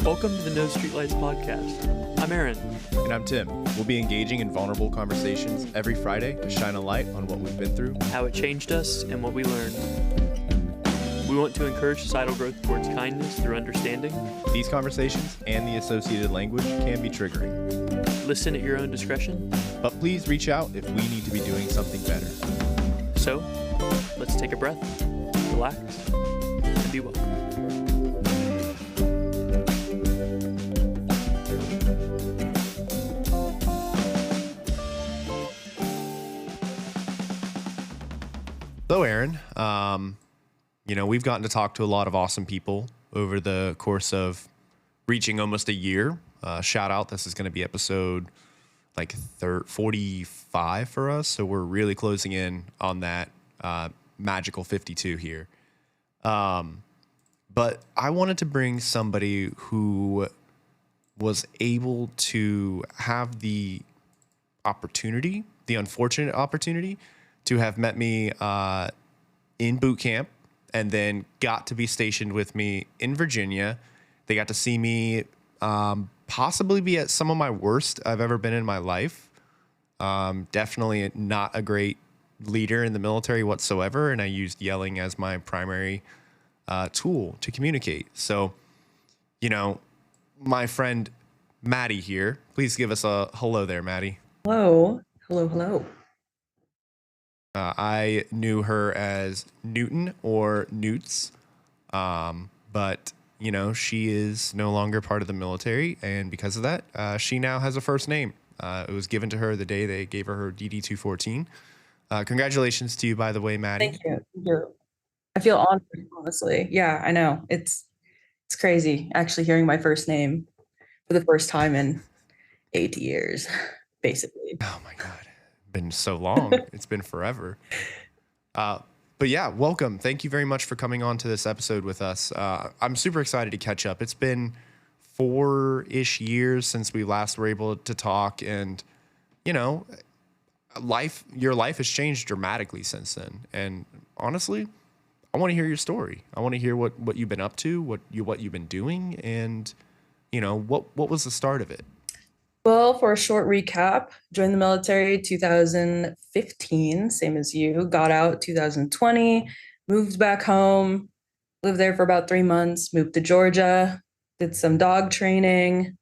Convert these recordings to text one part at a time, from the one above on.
Welcome to the No Streetlights podcast. I'm Aaron. And I'm Tim. We'll be engaging in vulnerable conversations every Friday to shine a light on what we've been through, How it changed us, and what we learned. We want to encourage societal growth towards kindness through understanding. These conversations and the associated language can be triggering. Listen at your own discretion. But please reach out if we need to be doing something better. So, let's take a breath, relax, and be welcome. So, Aaron, we've gotten to talk to a lot of awesome people over the course of reaching almost a year. Shout out, this is going to be episode 45 for us. So we're really closing in on that magical 52 here. But I wanted to bring somebody who was able to have the unfortunate opportunity to have met me in boot camp and then got to be stationed with me in Virginia. They got to see me possibly be at some of my worst I've ever been in my life. Definitely not a great leader in the military whatsoever, and I used yelling as my primary tool to communicate. So, my friend Maddy here, please give us a hello there, Maddy. Hello. Hello. I knew her as Newton or Newts, but she is no longer part of the military, and because of that, she now has a first name. It was given to her the day they gave her DD-214. Congratulations to you, by the way, Maddy. Thank you. I feel honored, honestly. Yeah, I know. It's crazy actually hearing my first name for the first time in 8 years, basically. Oh my God. Been so long. It's been forever. But yeah, welcome. Thank you very much for coming on to this episode with us. I'm super excited to catch up. It's been 4-ish years since we last were able to talk, and your life has changed dramatically since then. And honestly, I want to hear your story. I want to hear what you've been up to, what you've been doing, and what was the start of it? Well, for a short recap, joined the military 2015, same as you, got out 2020, moved back home, lived there for about 3 months, moved to Georgia, did some dog training.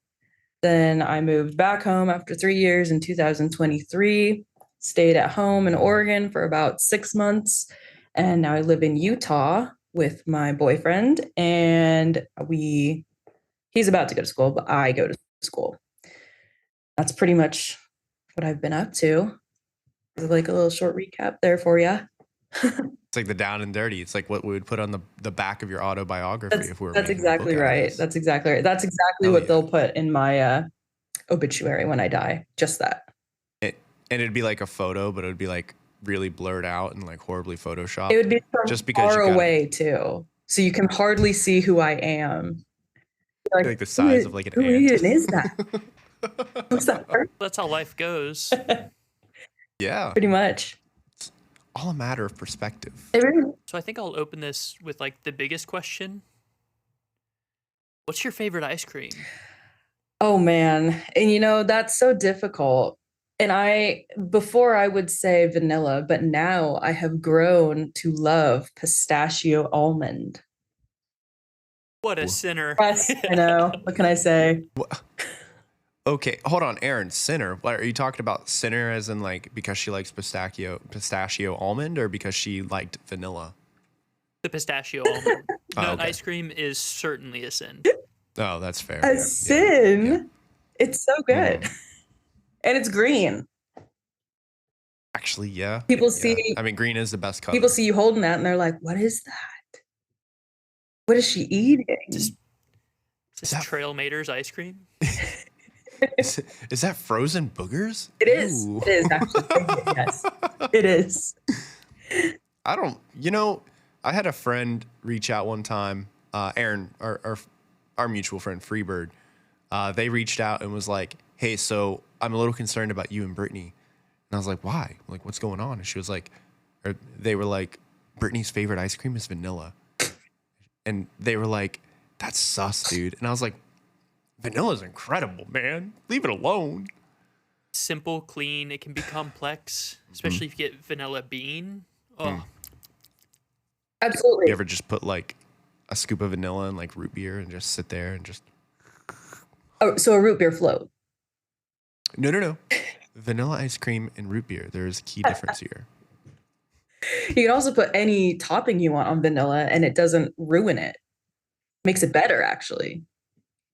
Then I moved back home after 3 years in 2023, stayed at home in Oregon for about 6 months. And now I live in Utah with my boyfriend, and he's about to go to school, but I go to school. That's pretty much what I've been up to. Like a little short recap there for you. It's like the down and dirty. It's like what we would put on the back of your autobiography if we were. That's exactly right. That's exactly right. That's exactly what they'll put in my obituary when I die. Just that. And it'd be like a photo, but it would be like really blurred out and like horribly photoshopped. It would be from just because far away too, so you can hardly see who I am. Like the size of like an ant. Who even is that? What's that? That's how life goes. Yeah. Pretty much. It's all a matter of perspective. So I think I'll open this with the biggest question. What's your favorite ice cream? Oh man. And that's so difficult. And before I would say vanilla, but now I have grown to love pistachio almond. What a sinner. Yes, I know. What can I say? Okay, hold on, Aaron. Sinner. What, are you talking about sinner as in because she likes pistachio almond, or because she liked vanilla? The pistachio almond. Okay. Ice cream is certainly a sin. Oh, that's fair. A sin? Yeah. It's so good. And it's green. Actually, yeah. People see. I mean, green is the best color. People see you holding that, and they're like, "What is that? What is she eating?" Is this Trail Mater's ice cream? Is that frozen boogers? It is. Ooh. It is actually. Yes, it is. I don't. I had a friend reach out one time. Aaron, our mutual friend Freebird. They reached out and was like, "Hey, so I'm a little concerned about you and Brittany." And I was like, "Why? Like, what's going on?" And she was like, they were like, "Brittany's favorite ice cream is vanilla." And they were like, "That's sus, dude." And I was like, Vanilla's incredible, man. Leave it alone. Simple, clean. It can be complex, especially if you get vanilla bean. Oh, Absolutely. You ever just put like a scoop of vanilla in like root beer and just sit there and just... Oh, so a root beer float. No. Vanilla ice cream and root beer. There is a key difference here. You can also put any topping you want on vanilla and it doesn't ruin it. Makes it better, actually.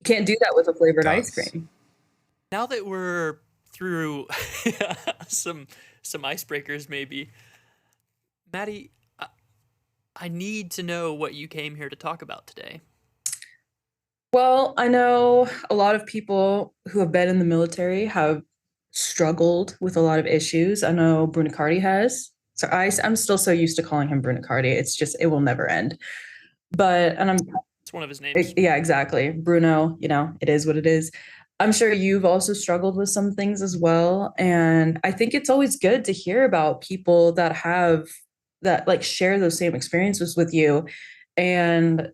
You can't do that with a flavored ice cream. now that we're through some icebreakers, maybe, Maddy, I need to know what you came here to talk about today. Well, I know a lot of people who have been in the military have struggled with a lot of issues. I know Brunicardi has. So I'm still so used to calling him Brunicardi. It's just, it will never end. And It's one of his names. yeah, exactly. Bruno, it is what it is. I'm sure you've also struggled with some things as well. And I think it's always good to hear about people that like share those same experiences with you and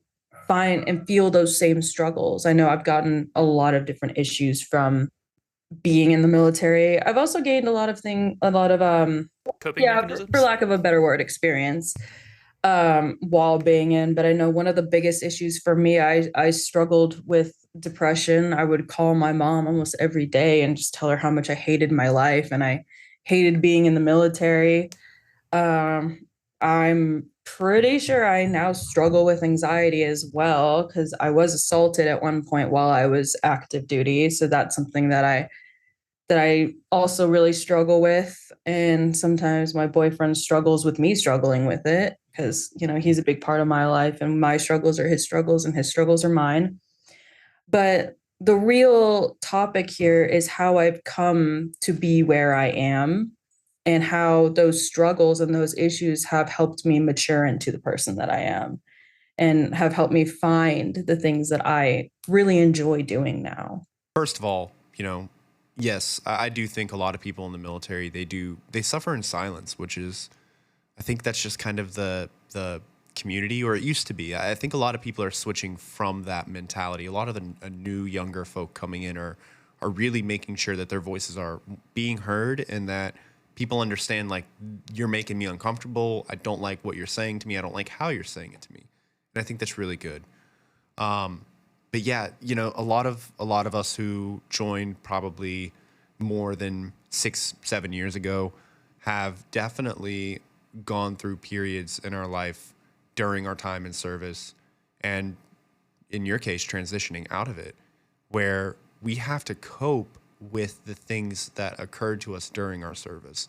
find and feel those same struggles. I know I've gotten a lot of different issues from being in the military. I've also gained a lot of Coping mechanisms? for lack of a better word, experience while being in. But I know one of the biggest issues for me, I struggled with depression. I would call my mom almost every day and just tell her how much I hated my life and I hated being in the military. I'm pretty sure I now struggle with anxiety as well because I was assaulted at one point while I was active duty. So that's something that I also really struggle with. And sometimes my boyfriend struggles with me struggling with it because, he's a big part of my life and my struggles are his struggles and his struggles are mine. But the real topic here is how I've come to be where I am and how those struggles and those issues have helped me mature into the person that I am and have helped me find the things that I really enjoy doing now. First of all, yes, I do think a lot of people in the military, they suffer in silence, which is, I think that's just kind of the community, or it used to be. I think a lot of people are switching from that mentality. A lot of the new younger folk coming in are really making sure that their voices are being heard and that people understand, like, you're making me uncomfortable. I don't like what you're saying to me. I don't like how you're saying it to me. And I think that's really good. But yeah, a lot of us who joined probably more than 6-7 years ago have definitely gone through periods in our life during our time in service, and in your case, transitioning out of it, where we have to cope with the things that occurred to us during our service.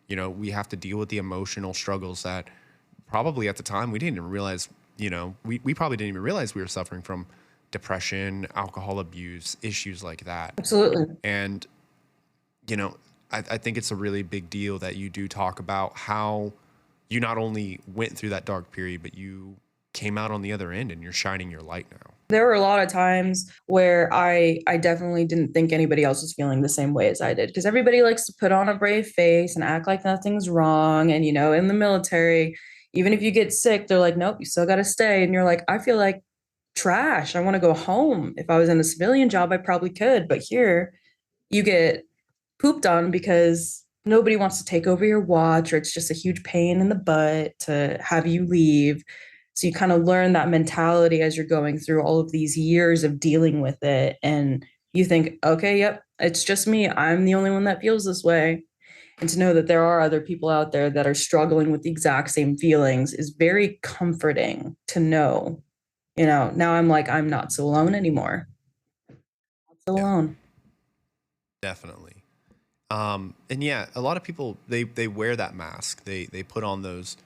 We have to deal with the emotional struggles that probably at the time we didn't even realize, we probably didn't even realize we were suffering from depression, alcohol abuse, issues like that. Absolutely. And, I think it's a really big deal that you do talk about how you not only went through that dark period, but you came out on the other end and you're shining your light now. There were a lot of times where I definitely didn't think anybody else was feeling the same way as I did, because everybody likes to put on a brave face and act like nothing's wrong. And, in the military, even if you get sick, they're like, nope, you still got to stay. And you're like, I feel like trash. I want to go home. If I was in a civilian job, I probably could. But here you get pooped on because nobody wants to take over your watch, or it's just a huge pain in the butt to have you leave. So you kind of learn that mentality as you're going through all of these years of dealing with it. And you think, okay, yep, it's just me. I'm the only one that feels this way. And to know that there are other people out there that are struggling with the exact same feelings is very comforting to know. Now I'm like, I'm not so alone anymore. Not so alone. Definitely. And yeah, a lot of people, they wear that mask. They put on those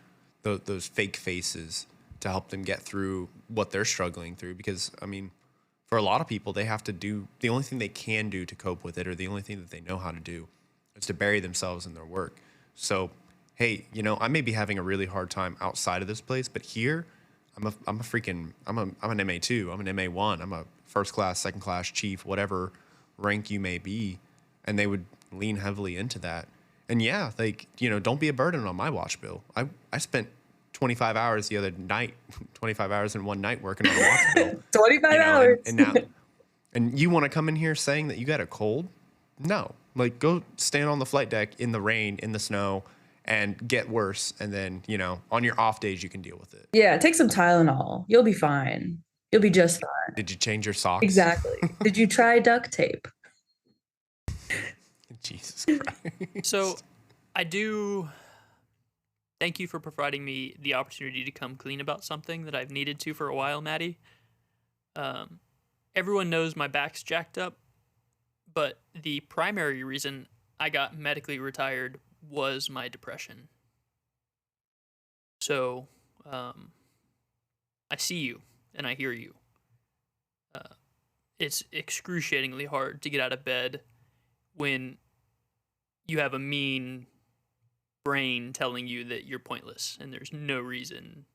fake faces to help them get through what they're struggling through. Because, for a lot of people, they have to do the only thing they can do to cope with it, or the only thing that they know how to do, is to bury themselves in their work. So, hey, I may be having a really hard time outside of this place, but here, I'm an MA2, I'm an MA1, I'm a first class, second class, chief, whatever rank you may be, and they would lean heavily into that. And yeah, don't be a burden on my watch bill. I spent 25 hours the other night, 25 hours in one night working on a watch bill. 25 hours. And now, And you want to come in here saying that you got a cold? No. Like, go stand on the flight deck in the rain, in the snow, and get worse. And then, on your off days, you can deal with it. Yeah, take some Tylenol. You'll be fine. You'll be just fine. Did you change your socks? Exactly. Did you try duct tape? Jesus Christ. So I do thank you for providing me the opportunity to come clean about something that I've needed to for a while, Maddy. Everyone knows my back's jacked up, but the primary reason I got medically retired was my depression. So I see you and I hear you. It's excruciatingly hard to get out of bed when you have a mean brain telling you that you're pointless and there's no reason,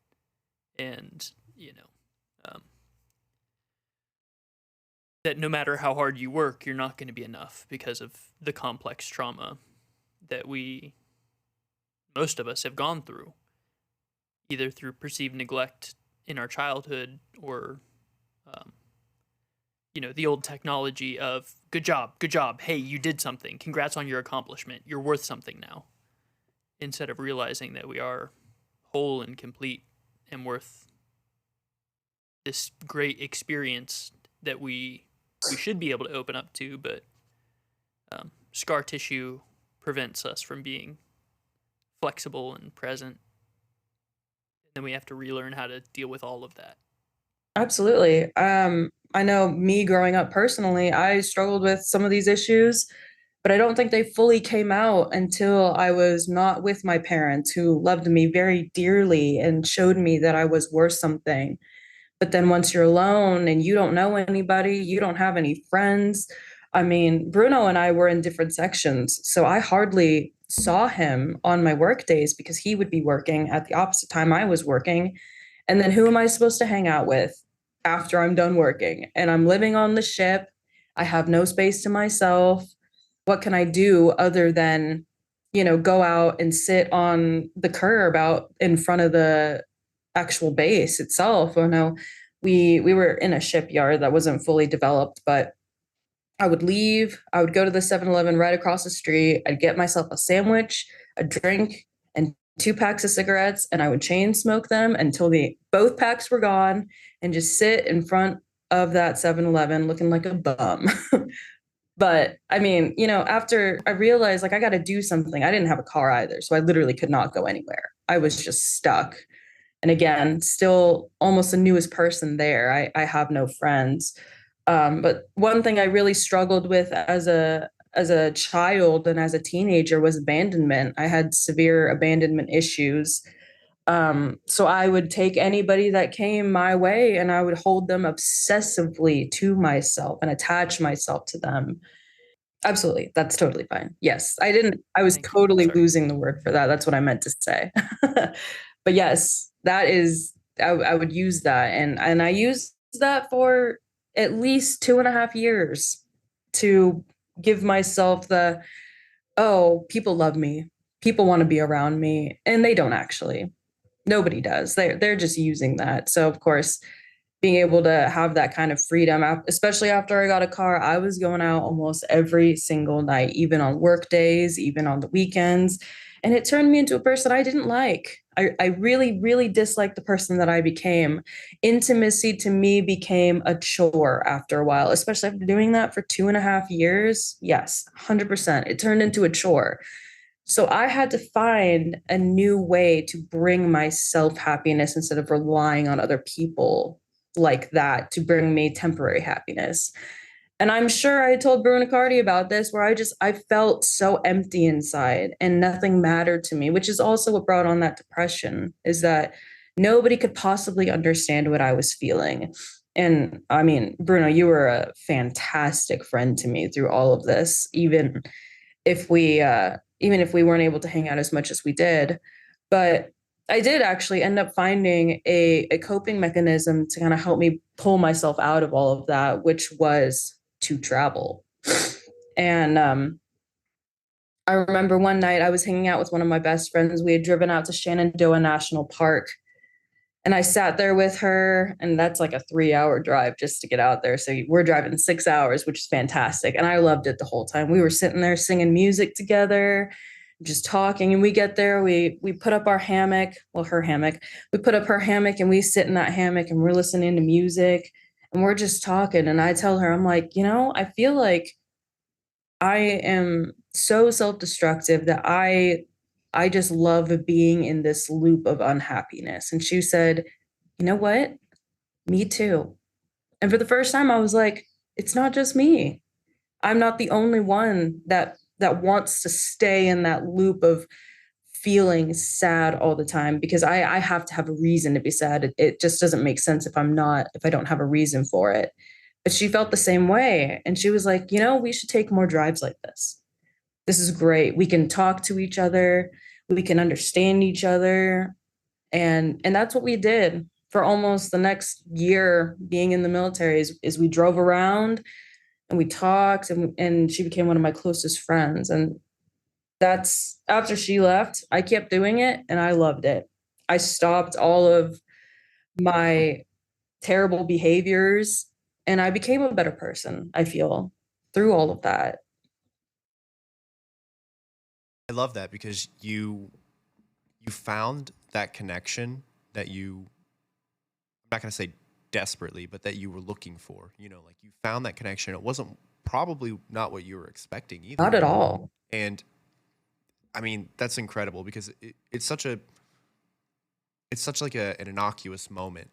and that no matter how hard you work, you're not going to be enough because of the complex trauma that most of us have gone through, either through perceived neglect in our childhood or the old technology of good job, hey, you did something, congrats on your accomplishment, you're worth something now, instead of realizing that we are whole and complete and worth this great experience that we should be able to open up to, but scar tissue prevents us from being flexible and present. And then we have to relearn how to deal with all of that. Absolutely. I know me growing up personally, I struggled with some of these issues, but I don't think they fully came out until I was not with my parents, who loved me very dearly and showed me that I was worth something. But then once you're alone and you don't know anybody, you don't have any friends. I mean, Bruno and I were in different sections, so I hardly saw him on my work days because he would be working at the opposite time I was working. And then who am I supposed to hang out with after I'm done working? And I'm living on the ship. I have no space to myself. What can I do other than, go out and sit on the curb out in front of the actual base itself? We were in a shipyard that wasn't fully developed, but I would leave. I would go to the 7-Eleven right across the street. I'd get myself a sandwich, a drink, and 2 packs of cigarettes, and I would chain smoke them until both packs were gone, and just sit in front of that 7-Eleven looking like a bum. But I mean, after I realized like I got to do something, I didn't have a car either. So I literally could not go anywhere. I was just stuck. And again, still almost the newest person there. I have no friends. But one thing I really struggled with as a child and as a teenager was abandonment. I had severe abandonment issues. So I would take anybody that came my way and I would hold them obsessively to myself and attach myself to them. Absolutely. That's totally fine. Yes. I was totally losing the word for that. That's what I meant to say. But yes, that is, I would use that. And I used that for at least 2.5 years to give myself oh, people love me. People want to be around me. And they don't actually. Nobody does. They're just using that. So of course, being able to have that kind of freedom, especially after I got a car, I was going out almost every single night, even on work days, even on the weekends. And it turned me into a person I didn't like. I really, really disliked the person that I became. Intimacy to me became a chore after a while, especially after doing that for 2.5 years. Yes, 100%. It turned into a chore. So I had to find a new way to bring myself happiness instead of relying on other people like that to bring me temporary happiness. And I'm sure I told Bruno Cardi about this, where I felt so empty inside and nothing mattered to me, which is also what brought on that depression, is that nobody could possibly understand what I was feeling. And I mean, Bruno, you were a fantastic friend to me through all of this, even if we weren't able to hang out as much as we did. But I did actually end up finding a coping mechanism to kind of help me pull myself out of all of that, which was to travel. And I remember one night I was hanging out with one of my best friends. We had driven out to Shenandoah National Park. And I sat there with her, and that's like a 3-hour drive just to get out there. So we're driving 6 hours, which is fantastic. And I loved it the whole time. We were sitting there singing music together, just talking. And we get there, we put up our hammock, well, her hammock. We put up her hammock and we sit in that hammock and we're listening to music and we're just talking. And I tell her, I'm like, I feel like I am so self-destructive that I just love being in this loop of unhappiness. And she said, "You know what? Me too." And for the first time I was like, it's not just me. I'm not the only one that wants to stay in that loop of feeling sad all the time because I have to have a reason to be sad. It just doesn't make sense if I don't have a reason for it. But she felt the same way. And she was like, we should take more drives like this. This is great. We can talk to each other. We can understand each other. And that's what we did for almost the next year being in the military is we drove around and we talked and she became one of my closest friends. And that's after she left, I kept doing it and I loved it. I stopped all of my terrible behaviors and I became a better person, I feel, through all of that. I love that because you found that connection that I'm not going to say desperately, but that you were looking for. Like you found that connection. It wasn't probably not what you were expecting either. Not at all. And I mean, that's incredible because it's such like an innocuous moment,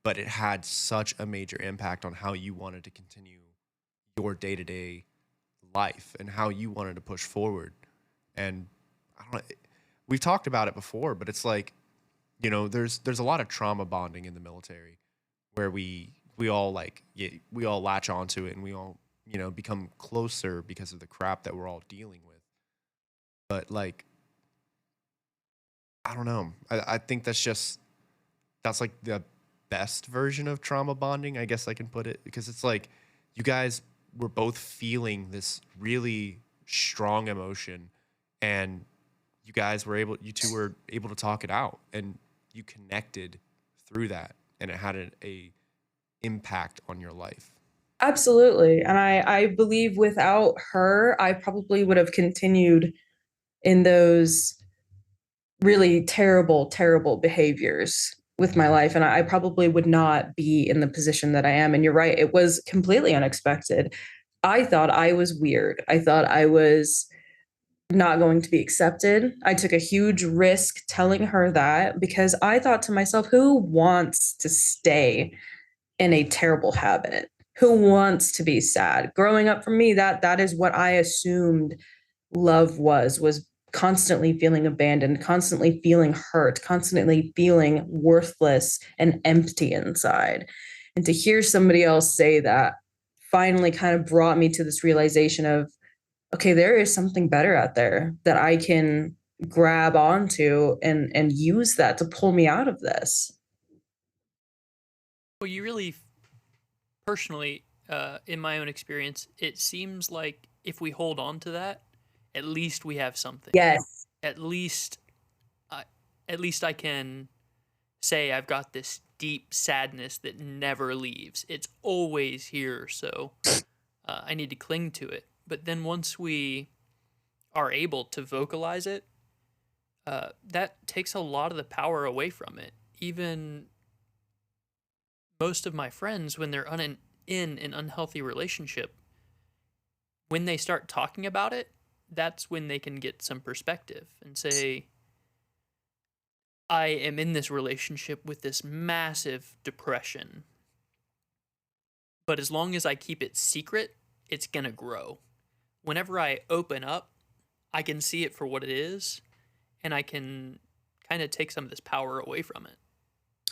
but it had such a major impact on how you wanted to continue your day-to-day life and how you wanted to push forward. And I don't know, we've talked about it before, but it's like, there's a lot of trauma bonding in the military where we all we all latch onto it and we all, become closer because of the crap that we're all dealing with. But like, I don't know. I think that's like the best version of trauma bonding, I guess I can put it, because it's like you guys were both feeling this really strong emotion and you two were able to talk it out and you connected through that and it had a impact on your life. Absolutely. And I believe without her, I probably would have continued in those really terrible, terrible behaviors with my life. And I probably would not be in the position that I am. And you're right, it was completely unexpected. I thought I was weird. I thought I was not going to be accepted. I took a huge risk telling her that because I thought to myself, who wants to stay in a terrible habit? Who wants to be sad? Growing up for me, that is what I assumed love was constantly feeling abandoned, constantly feeling hurt, constantly feeling worthless and empty inside. And to hear somebody else say that finally kind of brought me to this realization of, okay, there is something better out there that I can grab onto and use that to pull me out of this. Well, you really, personally, in my own experience, it seems like if we hold on to that, at least we have something. Yes. At least, at least I can say I've got this deep sadness that never leaves. It's always here, so I need to cling to it. But then once we are able to vocalize it, that takes a lot of the power away from it. Even most of my friends, when they're in an unhealthy relationship, when they start talking about it, that's when they can get some perspective and say, I am in this relationship with this massive depression, but as long as I keep it secret, it's going to grow. Whenever I open up, I can see it for what it is, and I can kind of take some of this power away from it.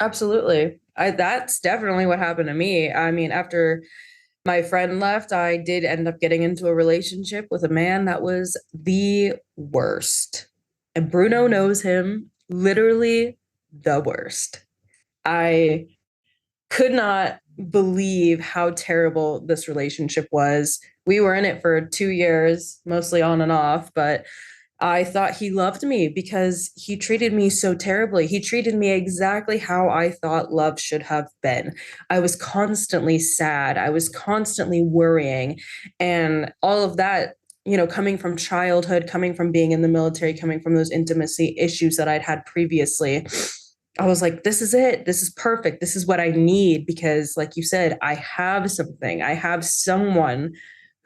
Absolutely. That's definitely what happened to me. I mean, after my friend left, I did end up getting into a relationship with a man that was the worst. And Bruno knows him, literally the worst. I could not believe how terrible this relationship was. We were in it for 2 years, mostly on and off, but I thought he loved me because he treated me so terribly. He treated me exactly how I thought love should have been. I was constantly sad. I was constantly worrying. And all of that, coming from childhood, coming from being in the military, coming from those intimacy issues that I'd had previously, I was like, this is it. This is perfect. This is what I need because, like you said, I have something. I have someone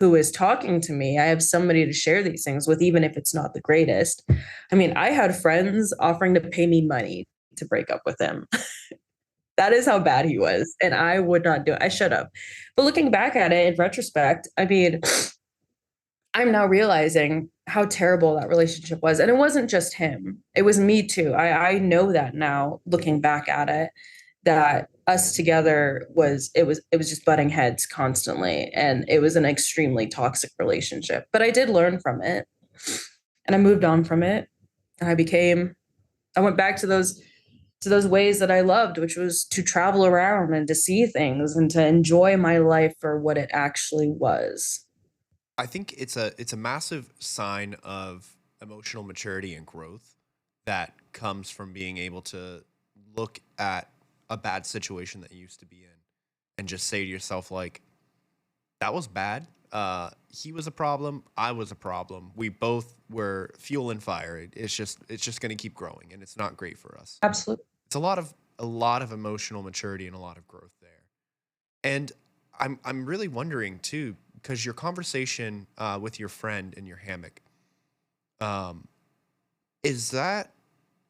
who is talking to me. I have somebody to share these things with, even if it's not the greatest. I mean, I had friends offering to pay me money to break up with him. That is how bad he was. And I would not do it. I should have. But looking back at it in retrospect, I mean, I'm now realizing how terrible that relationship was. And it wasn't just him, it was me too. I know that now, looking back at it, that us together was just butting heads constantly. And it was an extremely toxic relationship. But I did learn from it and I moved on from it. And I went back to those ways that I loved, which was to travel around and to see things and to enjoy my life for what it actually was. I think it's a massive sign of emotional maturity and growth that comes from being able to look at a bad situation that you used to be in and just say to yourself like, that was bad. He was a problem. I was a problem. We both were fuel and fire. It's just going to keep growing, and it's not great for us. Absolutely. It's a lot of emotional maturity and a lot of growth there. And I'm really wondering too, because your conversation with your friend in your hammock, um, is that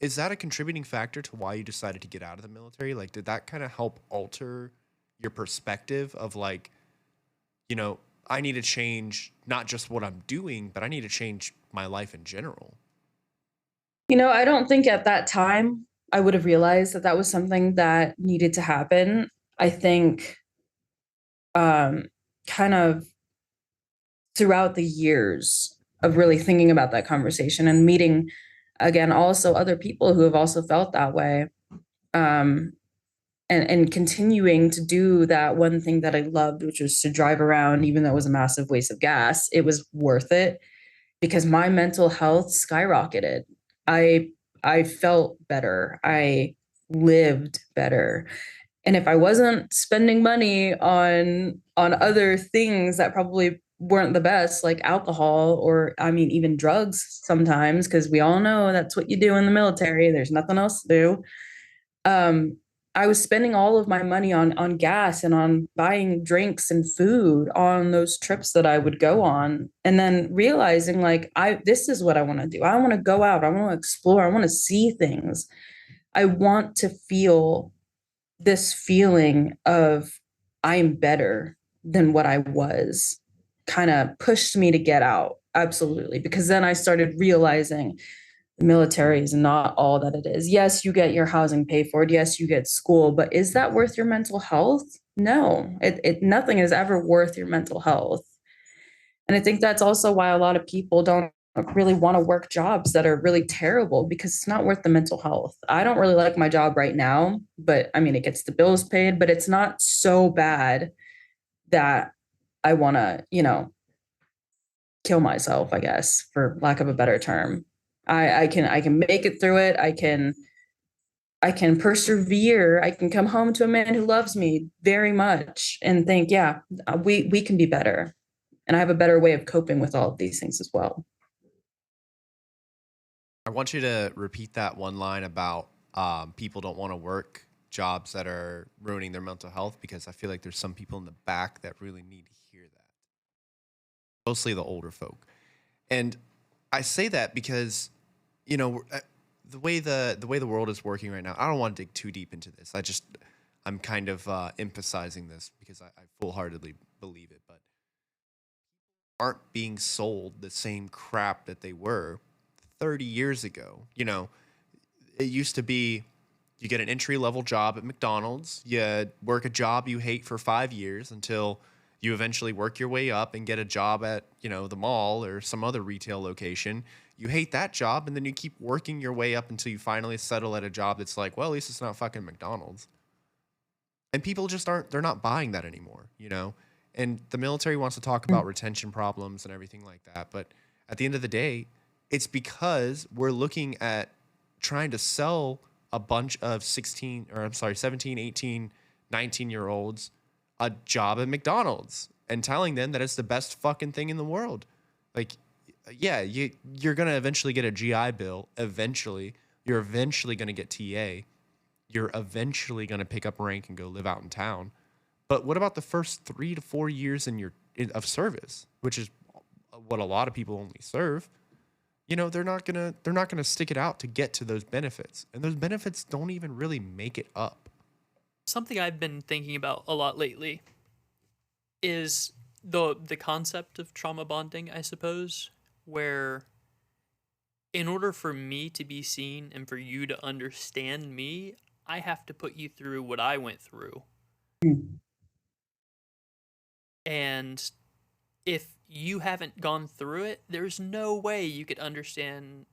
a contributing factor to why you decided to get out of the military? Like, did that kind of help alter your perspective of like, I need to change not just what I'm doing, but I need to change my life in general? I don't think at that time I would have realized that that was something that needed to happen. I think um, kind of throughout the years of really thinking about that conversation and meeting again also other people who have also felt that way, um, and continuing to do that one thing that I loved, which was to drive around, even though it was a massive waste of gas, it was worth it because my mental health skyrocketed. I I felt better. I lived better. And if I wasn't spending money on other things that probably weren't the best, like alcohol or I mean even drugs sometimes, because we all know that's what you do in the military. There's nothing else to do. Um, I was spending all of my money on gas and on buying drinks and food on those trips that I would go on. And then realizing like I this is what I want to do. I want to go out. I want to explore. I want to see things. I want to feel this feeling of I'm better than what I was kind of pushed me to get out. Absolutely. Because then I started realizing the military is not all that it is. Yes, you get your housing paid for. Yes, you get school, but is that worth your mental health? No, it nothing is ever worth your mental health. And I think that's also why a lot of people don't really want to work jobs that are really terrible because it's not worth the mental health. I don't really like my job right now, but I mean, it gets the bills paid, but it's not so bad that I want to, kill myself, I guess, for lack of a better term. I can make it through it. I can persevere. I can come home to a man who loves me very much and think, yeah, we can be better. And I have a better way of coping with all of these things as well. I want you to repeat that one line about people don't want to work jobs that are ruining their mental health, because I feel like there's some people in the back that really need to hear that, mostly the older folk. And I say that because, the way the world is working right now, I don't want to dig too deep into this. I'm kind of emphasizing this because I full heartedly believe it, but aren't being sold the same crap that they were 30 years ago. It used to be you get an entry level job at McDonald's, you work a job you hate for 5 years until you eventually work your way up and get a job at, the mall or some other retail location. You hate that job, and then you keep working your way up until you finally settle at a job that's like, well, at least it's not fucking McDonald's. And people just they're not buying that anymore. And the military wants to talk about retention problems and everything like that. But at the end of the day, it's because we're looking at trying to sell a bunch of 17, 18, 19-year-olds a job at McDonald's and telling them that it's the best fucking thing in the world. Like, yeah, you're going to eventually get a GI Bill. Eventually. You're eventually going to get TA. You're eventually going to pick up rank and go live out in town. But what about the first 3 to 4 years of service, which is what a lot of people only serve? You know, they're not gonna stick it out to get to those benefits, and those benefits don't even really make it up. Something I've been thinking about a lot lately is the concept of trauma bonding, I suppose, where in order for me to be seen and for you to understand me, I have to put you through what I went through. And if you haven't gone through it, there's no way you could understand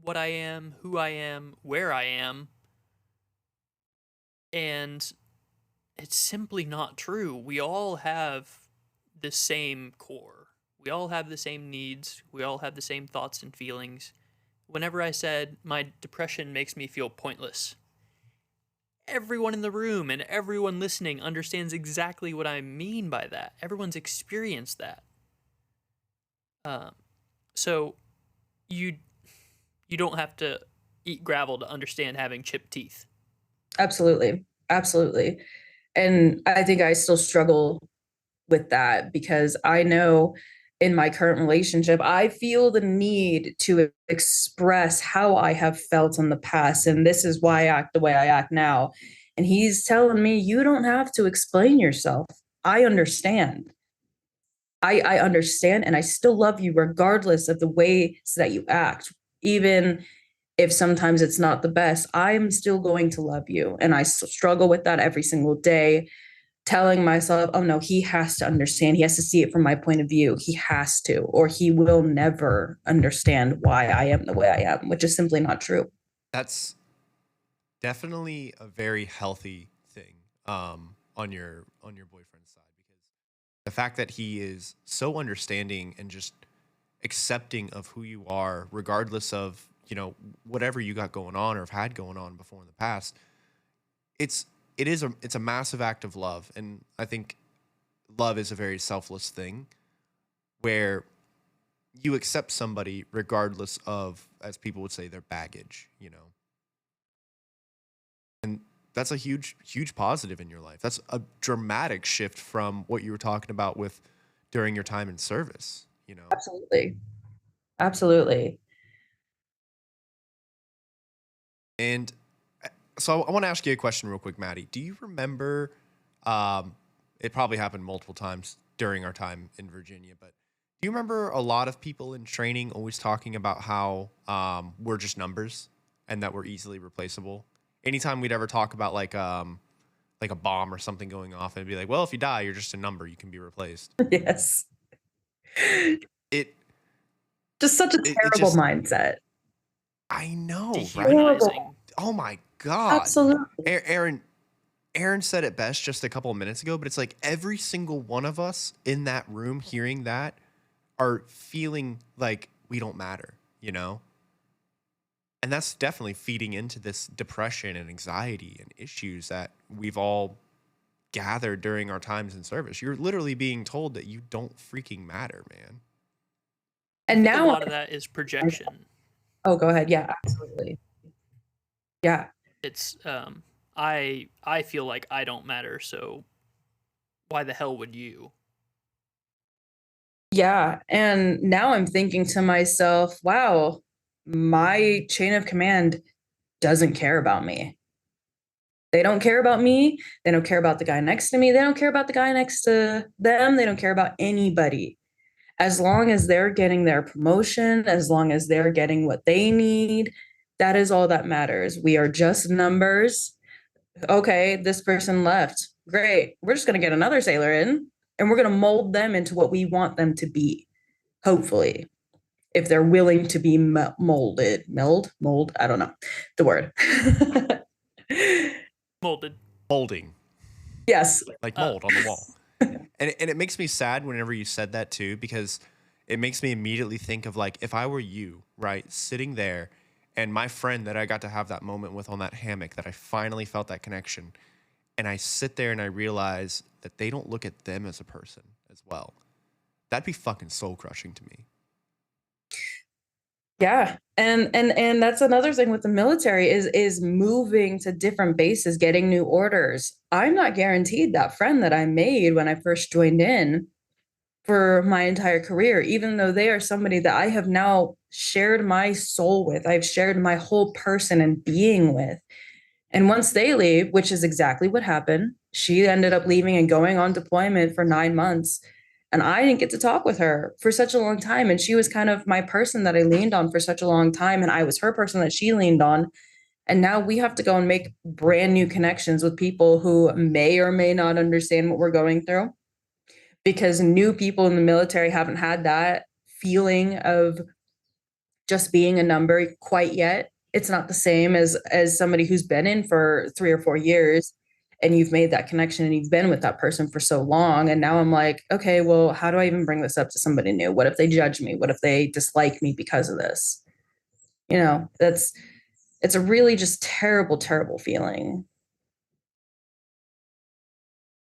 what I am, who I am, where I am. And it's simply not true. We all have the same core. We all have the same needs. We all have the same thoughts and feelings. Whenever I said my depression makes me feel pointless, everyone in the room and everyone listening understands exactly what I mean by that. Everyone's experienced that. So you don't have to eat gravel to understand having chipped teeth. Absolutely. Absolutely. And I think I still struggle with that because I know in my current relationship, I feel the need to express how I have felt in the past. And this is why I act the way I act now. And he's telling me, you don't have to explain yourself. I understand. I understand and I still love you regardless of the ways that you act. Even if sometimes it's not the best, I'm still going to love you. And I struggle with that every single day, telling myself, oh no, he has to understand. He has to see it from my point of view. He has to, or he will never understand why I am the way I am, which is simply not true. That's definitely a very healthy thing on your boyfriend's side, because the fact that he is so understanding and just accepting of who you are, regardless of, you know, whatever you got going on or have had going on before in the past, it's a massive act of love. And I think love is a very selfless thing where you accept somebody regardless of, as people would say, their baggage, you know. And that's a huge positive in your life. That's a dramatic shift from what you were talking about with during your time in service, you know. Absolutely. Absolutely. And so I want to ask you a question real quick, Maddy. Do you remember, it probably happened multiple times during our time in Virginia, but do you remember a lot of people in training always talking about how we're just numbers and that we're easily replaceable? Anytime we'd ever talk about like a bomb or something going off, it'd be like, well, if you die, you're just a number. You can be replaced. Yes. It Just such a terrible mindset. I know, right? Dehumanizing. Oh my God. Absolutely. Aaron said it best just a couple of minutes ago, but it's like every single one of us in that room hearing that are feeling like we don't matter, you know? And that's definitely feeding into this depression and anxiety and issues that we've all gathered during our times in service. You're literally being told that you don't freaking matter, man. And now a lot of that is projection. Oh, go ahead. Yeah, absolutely. Yeah. It's I feel like I don't matter, so why the hell would you? Yeah. And now I'm thinking to myself, wow, my chain of command doesn't care about me. They don't care about me. They don't care about the guy next to me. They don't care about the guy next to them. They don't care about anybody. As long as they're getting their promotion, as long as they're getting what they need, that is all that matters. We are just numbers. Okay, this person left. Great. We're just going to get another sailor in and we're going to mold them into what we want them to be. Hopefully, if they're willing to be molded. Mold, I don't know the word. Molding. Yes. Like mold on the wall. And it makes me sad whenever you said that too, because it makes me immediately think of like if I were you, right, sitting there and my friend that I got to have that moment with on that hammock that I finally felt that connection, and I sit there and I realize that they don't look at them as a person as well. That'd be fucking soul crushing to me. Yeah. And that's another thing with the military is moving to different bases, getting new orders. I'm not guaranteed that friend that I made when I first joined in for my entire career, even though they are somebody that I have now shared my soul with. I've shared my whole person and being with. And once they leave, which is exactly what happened, she ended up leaving and going on deployment for 9 months. And I didn't get to talk with her for such a long time. And she was kind of my person that I leaned on for such a long time. And I was her person that she leaned on. And now we have to go and make brand new connections with people who may or may not understand what we're going through, because new people in the military haven't had that feeling of just being a number quite yet. It's not the same as somebody who's been in for 3 or 4 years and you've made that connection and you've been with that person for so long. And now I'm like, okay, well, how do I even bring this up to somebody new? What if they judge me? What if they dislike me because of this? That's it's a really just terrible, terrible feeling.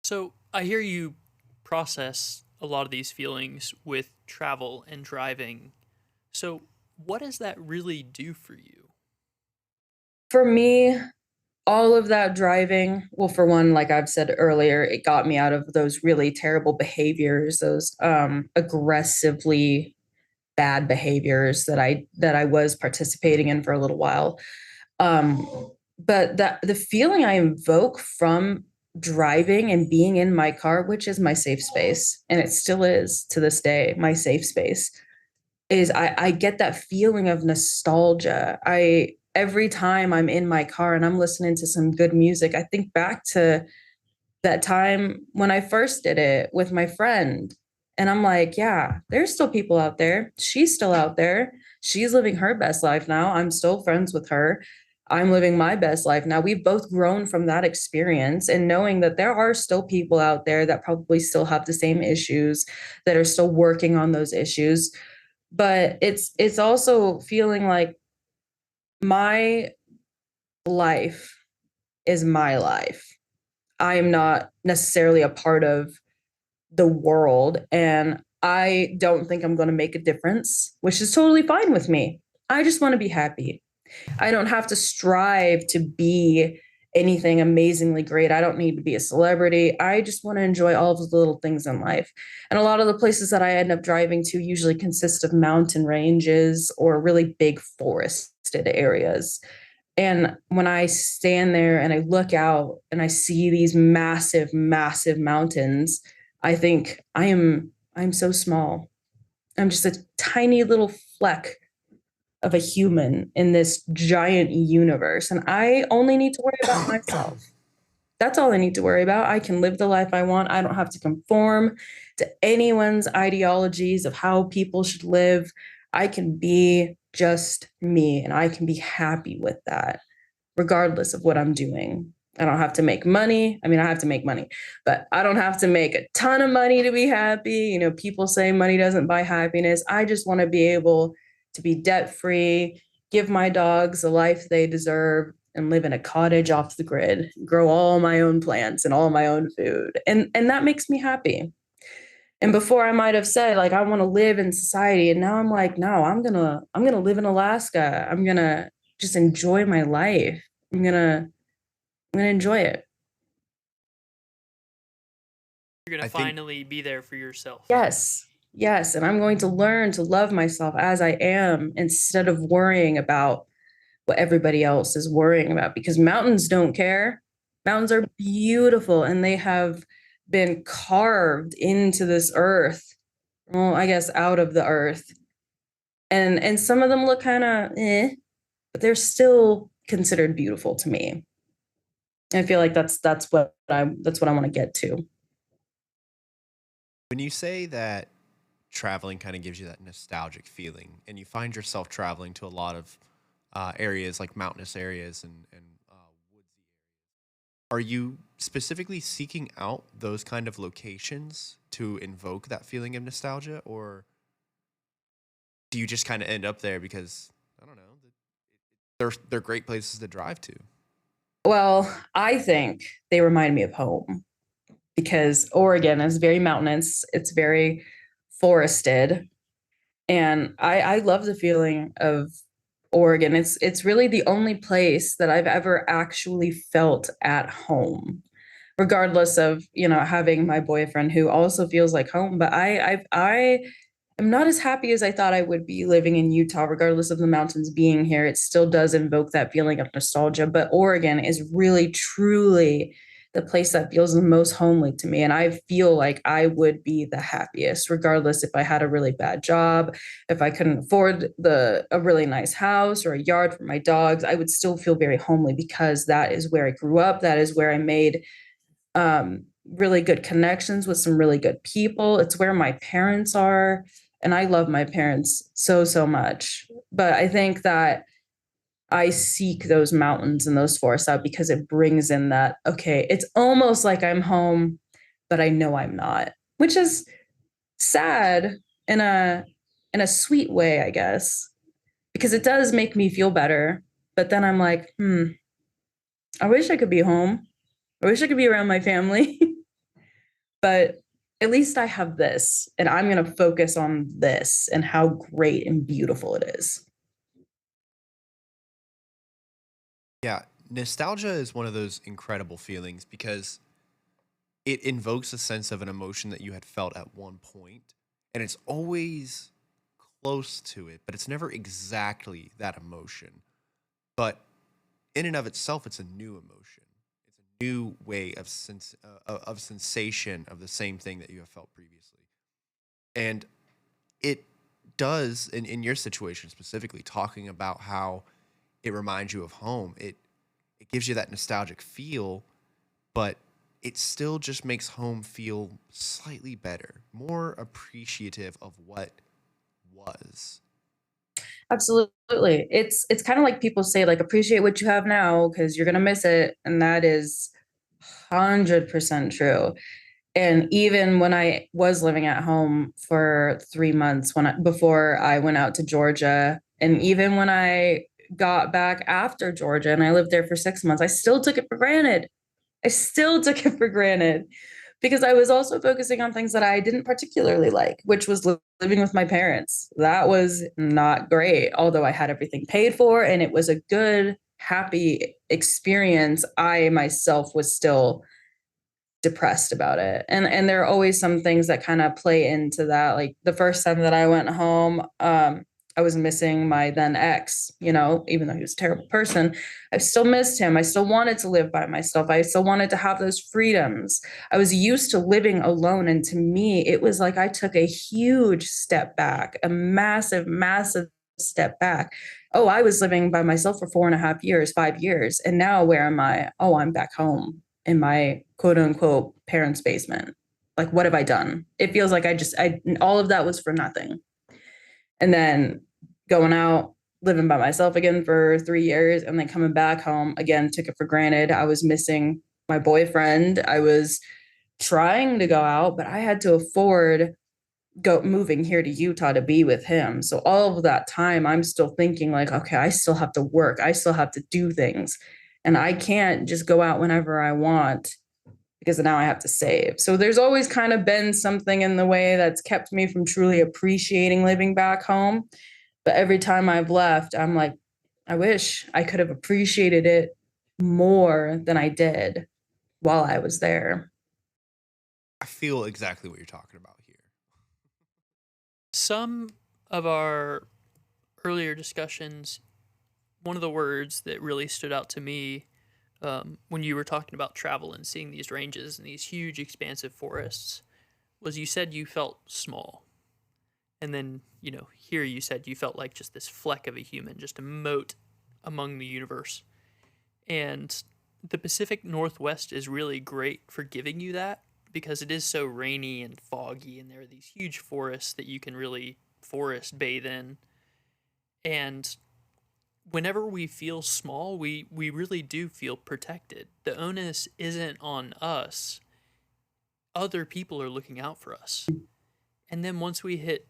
So I hear you process a lot of these feelings with travel and driving. So what does that really do for you? For me, all of that driving, well, for one, like I've said earlier, it got me out of those really terrible behaviors, those aggressively bad behaviors that I was participating in for a little while. Um, but that the feeling I invoke from driving and being in my car, which is my safe space, and it still is to this day, my safe space, is I get that feeling of nostalgia. I Every time I'm in my car and I'm listening to some good music, I think back to that time when I first did it with my friend. And I'm like, yeah, there's still people out there. She's still out there. She's living her best life now. I'm still friends with her. I'm living my best life now. We've both grown from that experience and knowing that there are still people out there that probably still have the same issues, that are still working on those issues. But it's also feeling like my life is my life. I'm not necessarily a part of the world, and I don't think I'm going to make a difference, which is totally fine with me. I just want to be happy. I don't have to strive to be anything amazingly great. I don't need to be a celebrity. I just want to enjoy all of the little things in life. And a lot of the places that I end up driving to usually consist of mountain ranges or really big forested areas. And when I stand there and I look out and I see these massive, massive mountains, I think I'm so small. I'm just a tiny little fleck of a human in this giant universe. And I only need to worry about myself. That's all I need to worry about. I can live the life I want. I don't have to conform to anyone's ideologies of how people should live. I can be just me and I can be happy with that, regardless of what I'm doing. I don't have to make money. I mean, I have to make money, but I don't have to make a ton of money to be happy. People say money doesn't buy happiness. I just want to be able to be debt free, give my dogs the life they deserve, and live in a cottage off the grid, grow all my own plants and all my own food. And that makes me happy. And before I might have said like I want to live in society, and now I'm like, no, I'm gonna live in Alaska. I'm gonna just enjoy my life. I'm gonna enjoy it. You're I going to think finally be there for yourself. Yes. Yes. And I'm going to learn to love myself as I am instead of worrying about what everybody else is worrying about, because mountains don't care. Mountains are beautiful and they have been carved into this earth. Well, I guess out of the earth. And some of them look kind of but they're still considered beautiful to me. I feel like that's what I want to get to. when you say that traveling kind of gives you that nostalgic feeling, and you find yourself traveling to a lot of areas like mountainous areas and woodsy, are you specifically seeking out those kind of locations to invoke that feeling of nostalgia, or do you just kind of end up there because I don't know, they're great places to drive to? Well, I think they remind me of home because Oregon is very mountainous. It's very forested. And I love the feeling of Oregon. It's really the only place that I've ever actually felt at home, regardless of, having my boyfriend who also feels like home. But I am not as happy as I thought I would be living in Utah, regardless of the mountains being here. It still does invoke that feeling of nostalgia. But Oregon is really, truly the place that feels the most homely to me. And I feel like I would be the happiest, regardless if I had a really bad job, if I couldn't afford a really nice house or a yard for my dogs, I would still feel very homely because that is where I grew up. That is where I made really good connections with some really good people. It's where my parents are. And I love my parents so, so much. But I think that I seek those mountains and those forests out because it brings in that, okay, it's almost like I'm home, but I know I'm not, which is sad in a sweet way, I guess, because it does make me feel better. But then I'm like, I wish I could be home. I wish I could be around my family. But at least I have this, and I'm going to focus on this and how great and beautiful it is. Yeah, nostalgia is one of those incredible feelings because it invokes a sense of an emotion that you had felt at one point, and it's always close to it, but it's never exactly that emotion. But in and of itself, it's a new emotion. It's a new way of sensation of the same thing that you have felt previously, and it does in your situation specifically, talking about how it reminds you of home. It gives you that nostalgic feel, but it still just makes home feel slightly better, more appreciative of what was. Absolutely. It's kind of like people say, like, appreciate what you have now because you're gonna miss it. And that is 100% true. And even when I was living at home for 3 months before I went out to Georgia, and even when I got back after Georgia and I lived there for 6 months, I still took it for granted. I still took it for granted because I was also focusing on things that I didn't particularly like, which was living with my parents. That was not great. Although I had everything paid for and it was a good, happy experience, I myself was still depressed about it. And there are always some things that kind of play into that. Like the first time that I went home, I was missing my then ex, even though he was a terrible person. I still missed him. I still wanted to live by myself. I still wanted to have those freedoms. I was used to living alone. And to me, it was like I took a huge step back, a massive, massive step back. Oh, I was living by myself for 4.5 years, 5 years. And now where am I? Oh, I'm back home in my quote unquote parents' basement. Like, what have I done? It feels like all of that was for nothing. And then going out, living by myself again for 3 years, and then coming back home again, took it for granted. I was missing my boyfriend. I was trying to go out, but I had to afford moving here to Utah to be with him. So all of that time, I'm still thinking like, okay, I still have to work. I still have to do things. And I can't just go out whenever I want because now I have to save. So there's always kind of been something in the way that's kept me from truly appreciating living back home. But every time I've left, I'm like, I wish I could have appreciated it more than I did while I was there. I feel exactly what you're talking about here. Some of our earlier discussions, one of the words that really stood out to me when you were talking about travel and seeing these ranges and these huge, expansive forests was you said you felt small. And then, here you said you felt like just this fleck of a human, just a mote among the universe. And the Pacific Northwest is really great for giving you that because it is so rainy and foggy, and there are these huge forests that you can really forest bathe in. And whenever we feel small, we really do feel protected. The onus isn't on us. Other people are looking out for us. And then once we hit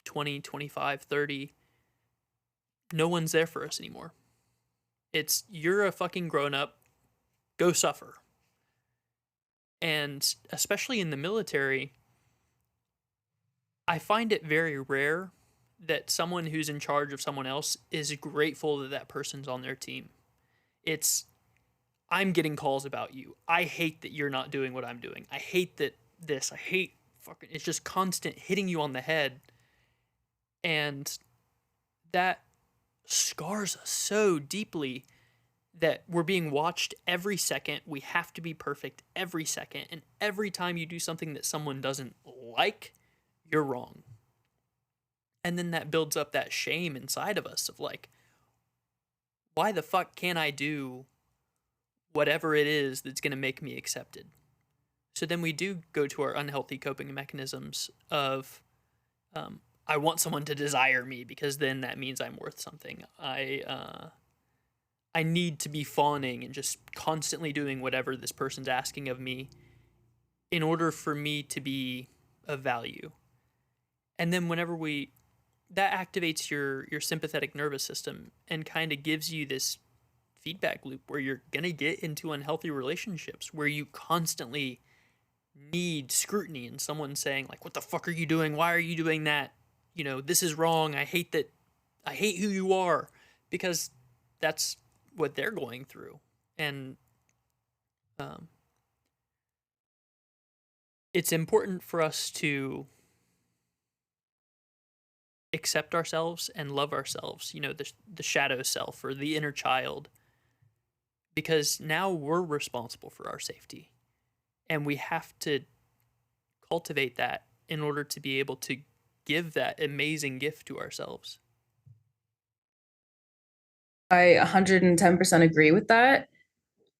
20, 25, 30, no one's there for us anymore. It's, you're a fucking grown up, go suffer. And especially in the military, I find it very rare that someone who's in charge of someone else is grateful that that person's on their team. It's, I'm getting calls about you. I hate that you're not doing what I'm doing. I hate that this. I hate fucking, it's just constant hitting you on the head. And that scars us so deeply that we're being watched every second. We have to be perfect every second. And every time you do something that someone doesn't like, you're wrong. And then that builds up that shame inside of us of like, why the fuck can't I do whatever it is that's going to make me accepted? So then we do go to our unhealthy coping mechanisms of, I want someone to desire me because then that means I'm worth something. I need to be fawning and just constantly doing whatever this person's asking of me in order for me to be of value. And then whenever that activates your sympathetic nervous system and kind of gives you this feedback loop where you're going to get into unhealthy relationships where you constantly need scrutiny and someone saying like, what the fuck are you doing? Why are you doing that? You know, this is wrong. I hate who you are, because that's what they're going through. And it's important for us to accept ourselves and love ourselves, you know, the shadow self or the inner child, because now we're responsible for our safety and we have to cultivate that in order to be able to give that amazing gift to ourselves. I 110% agree with that.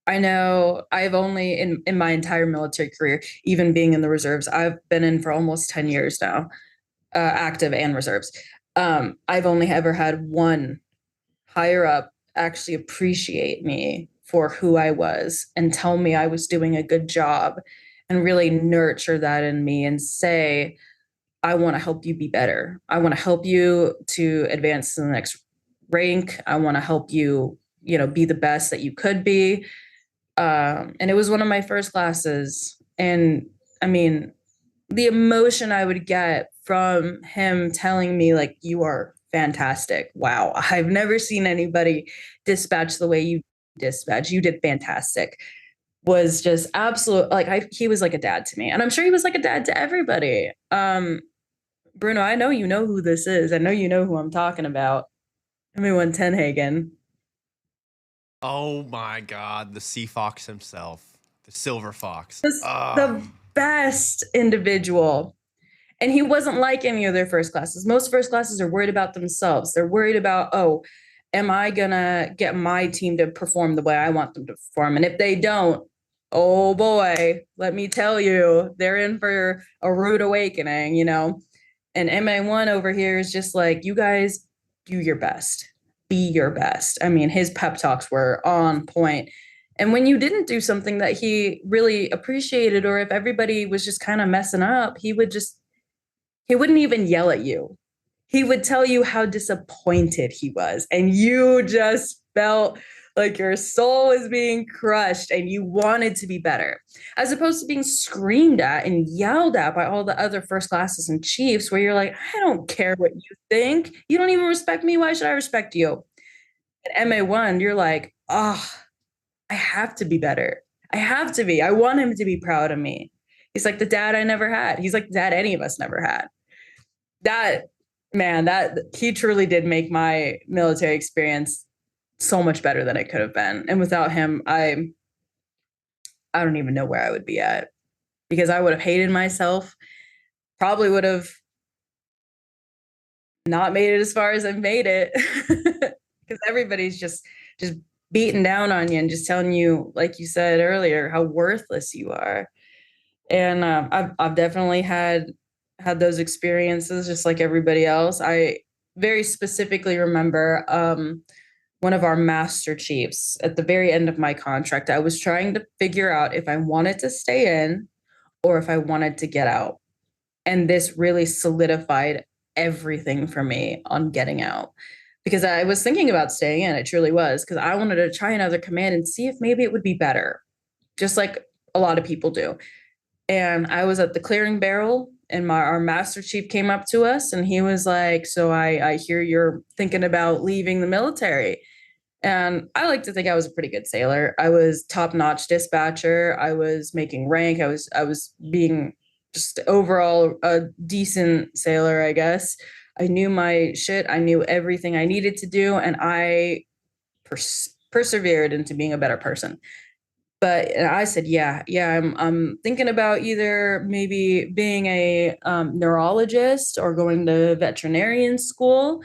I know I've only, in my entire military career, even being in the reserves, I've been in for almost 10 years now, active and reserves. I've only ever had one higher up actually appreciate me for who I was and tell me I was doing a good job and really nurture that in me and say, I want to help you be better. I want to help you to advance to the next rank. I want to help you, be the best that you could be. And it was one of my first classes. And I mean, the emotion I would get from him telling me, like, you are fantastic. Wow. I've never seen anybody dispatch the way you dispatch. You did fantastic. Was just absolute. Like, he was like a dad to me. And I'm sure he was like a dad to everybody. Bruno, I know you know who this is. I know you know who I'm talking about. Everyone Tenhagen. Oh my God, the sea fox himself, the silver fox. The best individual. And he wasn't like any of their first classes. Most first classes are worried about themselves. They're worried about, oh, am I going to get my team to perform the way I want them to perform? And if they don't, oh boy, let me tell you, they're in for a rude awakening, And MA1 over here is just like, you guys do your best. Be your best. I mean, his pep talks were on point. And when you didn't do something that he really appreciated, or if everybody was just kind of messing up, he wouldn't even yell at you. He would tell you how disappointed he was. And you just felt like your soul was being crushed and you wanted to be better, as opposed to being screamed at and yelled at by all the other first classes and chiefs, where you're like, I don't care what you think. You don't even respect me. Why should I respect you? At MA1, you're like, oh, I have to be better. I have to be. I want him to be proud of me. He's like the dad I never had. He's like the dad any of us never had. That he truly did make my military experience so much better than it could have been. And without him, I don't even know where I would be at, because I would have hated myself, probably would have not made it as far as I've made it, because everybody's just beating down on you and just telling you, like you said earlier, how worthless you are. And I've definitely had those experiences just like everybody else. I very specifically remember one of our master chiefs at the very end of my contract. I was trying to figure out if I wanted to stay in or if I wanted to get out. And this really solidified everything for me on getting out, because I was thinking about staying in. It truly was, because I wanted to try another command and see if maybe it would be better, just like a lot of people do. And I was at the clearing barrel, and our master chief came up to us, and he was like, so I hear you're thinking about leaving the military. And I like to think I was a pretty good sailor. I was top-notch dispatcher. I was making rank. I was being just overall a decent sailor, I guess. I knew my shit. I knew everything I needed to do, and I persevered into being a better person. But I said, yeah, I'm thinking about either maybe being a neurologist or going to veterinarian school.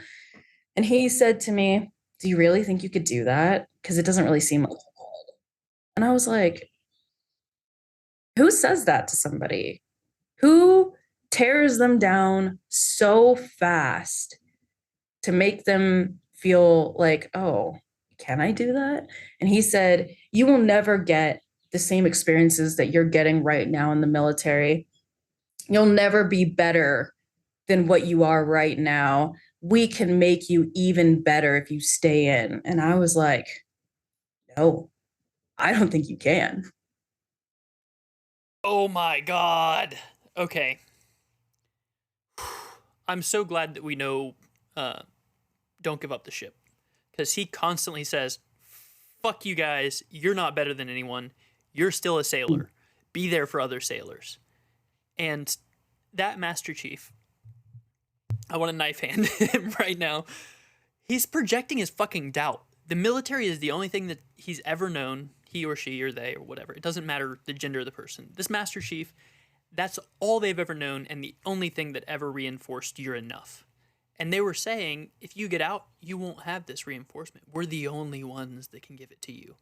And he said to me, do you really think you could do that? Because it doesn't really seem like you could. And I was like, who says that to somebody? Who tears them down so fast to make them feel like, oh, can I do that? And he said, you will never get the same experiences that you're getting right now in the military. You'll never be better than what you are right now. We can make you even better if you stay in. And I was like, no, I don't think you can. Oh my God. Okay. I'm so glad that we know don't give up the ship. Because he constantly says, fuck you guys, you're not better than anyone. You're still a sailor. Be there for other sailors. And that Master Chief, I want to knife hand him right now. He's projecting his fucking doubt. The military is the only thing that he's ever known, he or she or they or whatever. It doesn't matter the gender of the person. This Master Chief, that's all they've ever known and the only thing that ever reinforced you're enough. And they were saying, if you get out, you won't have this reinforcement. We're the only ones that can give it to you.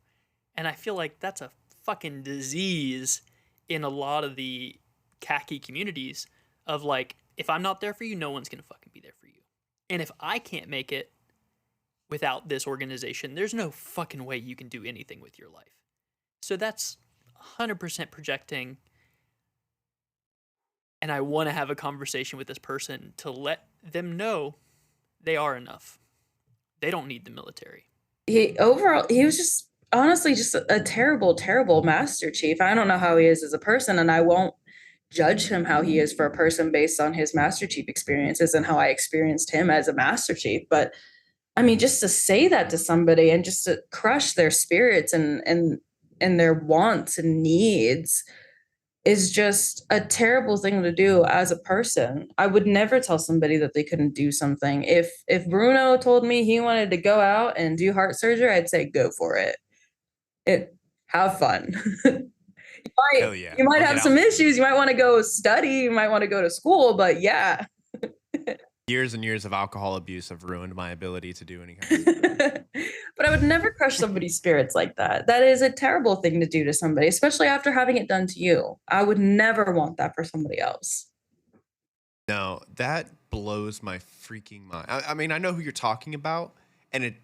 And I feel like that's a fucking disease in a lot of the khaki communities of like, if I'm not there for you, no one's going to fucking be there for you. And if I can't make it without this organization, there's no fucking way you can do anything with your life. So that's 100% projecting. And I want to have a conversation with this person to let them know they are enough. They don't need the military. He was just honestly just a terrible, terrible Master Chief. I don't know how he is as a person, and I won't judge him how he is for a person based on his Master Chief experiences and how I experienced him as a Master Chief. But I mean, just to say that to somebody and just to crush their spirits and their wants and needs is just a terrible thing to do as a person. I would never tell somebody that they couldn't do something. If Bruno told me he wanted to go out and do heart surgery, I'd say go for it. Have fun. Hell yeah. You might I'll have get some out. issues. You might want to go study. You might want to go to school. But yeah. Years and years of alcohol abuse have ruined my ability to do any kind of But I would never crush somebody's spirits like that. That is a terrible thing to do to somebody, especially after having it done to you. I would never want that for somebody else. No, that blows my freaking mind. I mean, I know who you're talking about, and it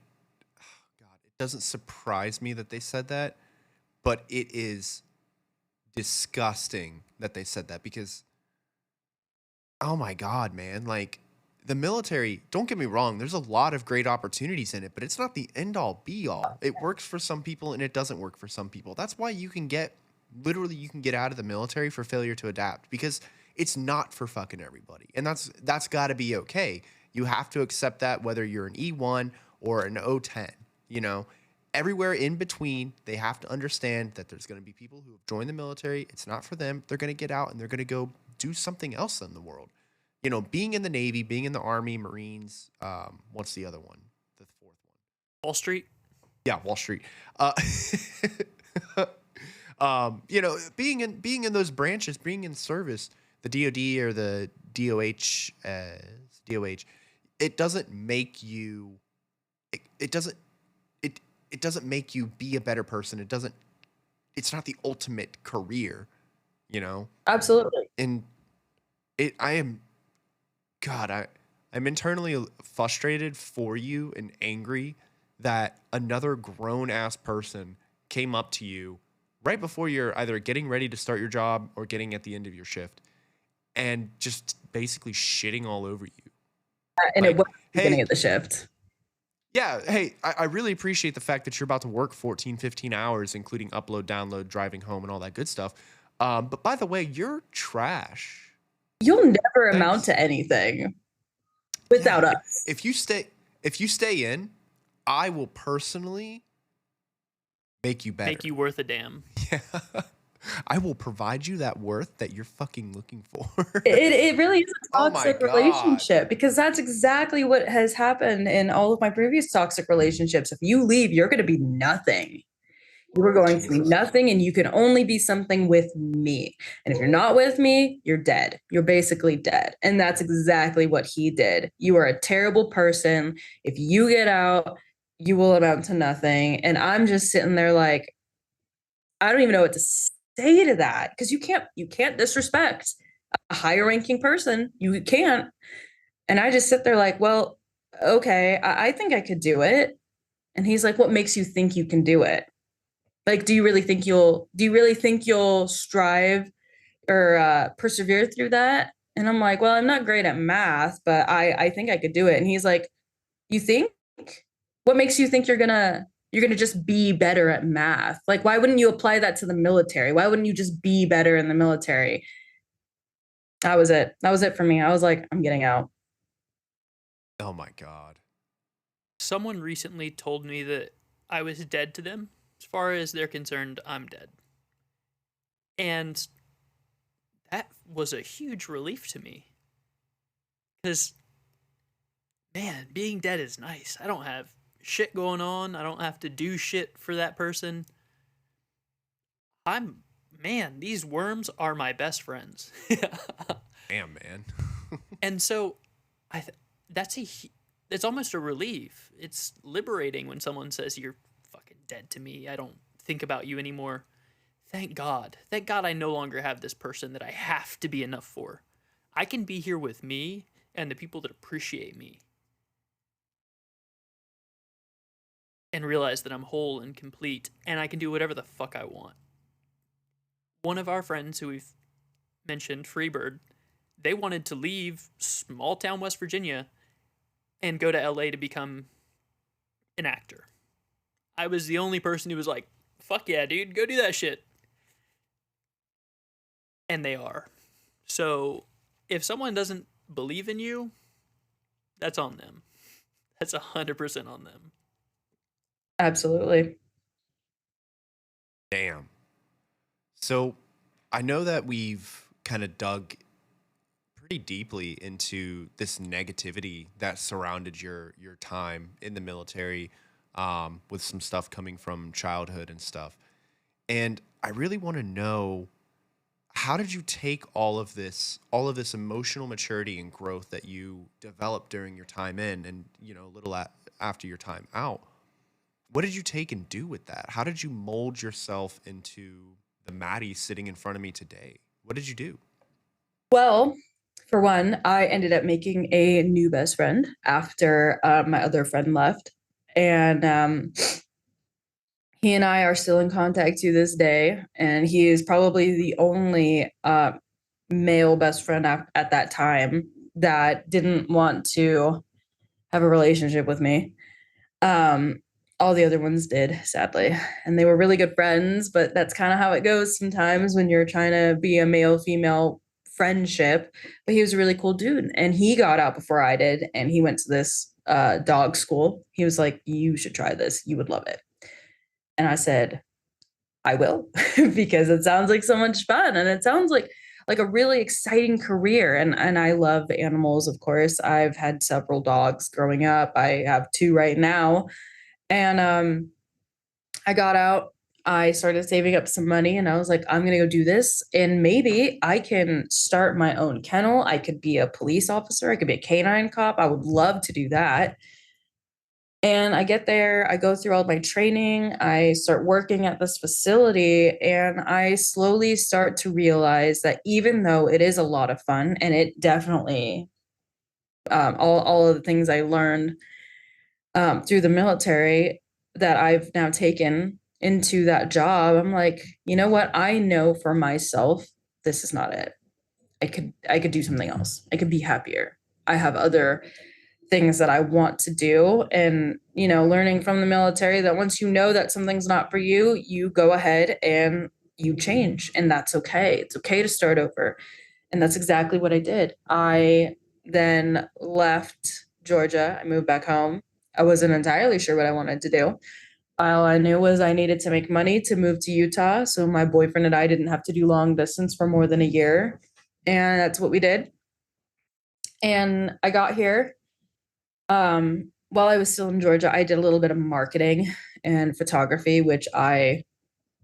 doesn't surprise me that they said that, but it is disgusting that they said that because, oh my God, man, like the military, don't get me wrong, there's a lot of great opportunities in it, but it's not the end all be all. It works for some people and it doesn't work for some people. That's why you can get out of the military for failure to adapt because it's not for fucking everybody. And that's got to be okay. You have to accept that whether you're an E1 or an O10, you know, everywhere in between, they have to understand that there's going to be people who have joined the military. It's not for them. They're going to get out and they're going to go do something else in the world. You know, being in the Navy, being in the Army, Marines, what's the other one? The fourth one. Wall Street? Yeah, Wall Street. You know, being in those branches, being in service, the DoD or the DOH, it doesn't make you. It doesn't make you be a better person. It's not the ultimate career, you know? Absolutely. And I'm internally frustrated for you and angry that another grown ass person came up to you right before you're either getting ready to start your job or getting at the end of your shift and just basically shitting all over you. And it Like, was the beginning hey, of the shift. yeah, hey, I really appreciate the fact that you're about to work 14, 15 hours, including upload, download, driving home, and all that good stuff. But by the way, you're trash. You'll never amount Thanks. to anything without Yeah, us. if you stay in, I will personally make you better. Make you worth a damn. Yeah. I will provide you that worth that you're fucking looking for. It really is a Oh my toxic God. relationship, because that's exactly what has happened in all of my previous toxic relationships. If you leave, you're going to be nothing. You are going to be Jesus. nothing, and you can only be something with me. And if you're not with me, you're dead. You're basically dead. And that's exactly what he did. You are a terrible person. If you get out, you will amount to nothing. And I'm just sitting there like, I don't even know what to say to that, because you can't disrespect a higher ranking person. You can't. And I just sit there like, well, okay, I think I could do it. And he's like, what makes you think you can do it? Like, do you really think you'll strive or persevere through that? And I'm like, well, I'm not great at math, but I think I could do it. And he's like, you think? What makes you think you're gonna just be better at math? Like, why wouldn't you apply that to the military? Why wouldn't you just be better in the military? That was it. That was it for me. I was like, I'm getting out. Oh my God. Someone recently told me that I was dead to them. As far as they're concerned, I'm dead. And that was a huge relief to me. Because, man, being dead is nice. I don't have shit going on. I don't have to do shit for that person. Man, these worms are my best friends. Damn, man. And so, it's almost a relief. It's liberating when someone says you're fucking dead to me. I don't think about you anymore. Thank God. Thank God I no longer have this person that I have to be enough for. I can be here with me and the people that appreciate me. And realize that I'm whole and complete and I can do whatever the fuck I want. One of our friends who we've mentioned, Freebird, they wanted to leave small town West Virginia and go to LA to become an actor. I was the only person who was like, fuck yeah, dude, go do that shit. And they are. So if someone doesn't believe in you, that's on them. That's 100% on them. Absolutely. Damn. So I know that we've kind of dug pretty deeply into this negativity that surrounded your time in the military, with some stuff coming from childhood and stuff. And I really want to know, how did you take all of this emotional maturity and growth that you developed during your time in, and a little after your time out? What did you take and do with that? How did you mold yourself into the Maddy sitting in front of me today? What did you do? Well, for one, I ended up making a new best friend after my other friend left. And he and I are still in contact to this day. And he is probably the only male best friend at that time that didn't want to have a relationship with me. All the other ones did, sadly. And they were really good friends, but that's kind of how it goes sometimes when you're trying to be a male-female friendship. But he was a really cool dude. And he got out before I did. And he went to this dog school. He was like, you should try this. You would love it. And I said, I will, because it sounds like so much fun. And it sounds like a really exciting career. And I love animals, of course. I've had several dogs growing up. I have two right now. And I got out, I started saving up some money, and I was like, I'm going to go do this. And maybe I can start my own kennel. I could be a police officer. I could be a canine cop. I would love to do that. And I get there, I go through all my training, I start working at this facility, and I slowly start to realize that even though it is a lot of fun, and it definitely, all of the things I learned through the military that I've now taken into that job, I'm like, you know what? I know for myself, this is not it. I could do something else. I could be happier. I have other things that I want to do. And, learning from the military that once you know that something's not for you, you go ahead and you change. And that's okay. It's okay to start over. And that's exactly what I did. I then left Georgia. I moved back home. I wasn't entirely sure what I wanted to do. All I knew was I needed to make money to move to Utah. So my boyfriend and I didn't have to do long distance for more than a year. And that's what we did. And I got here. While I was still in Georgia, I did a little bit of marketing and photography, which I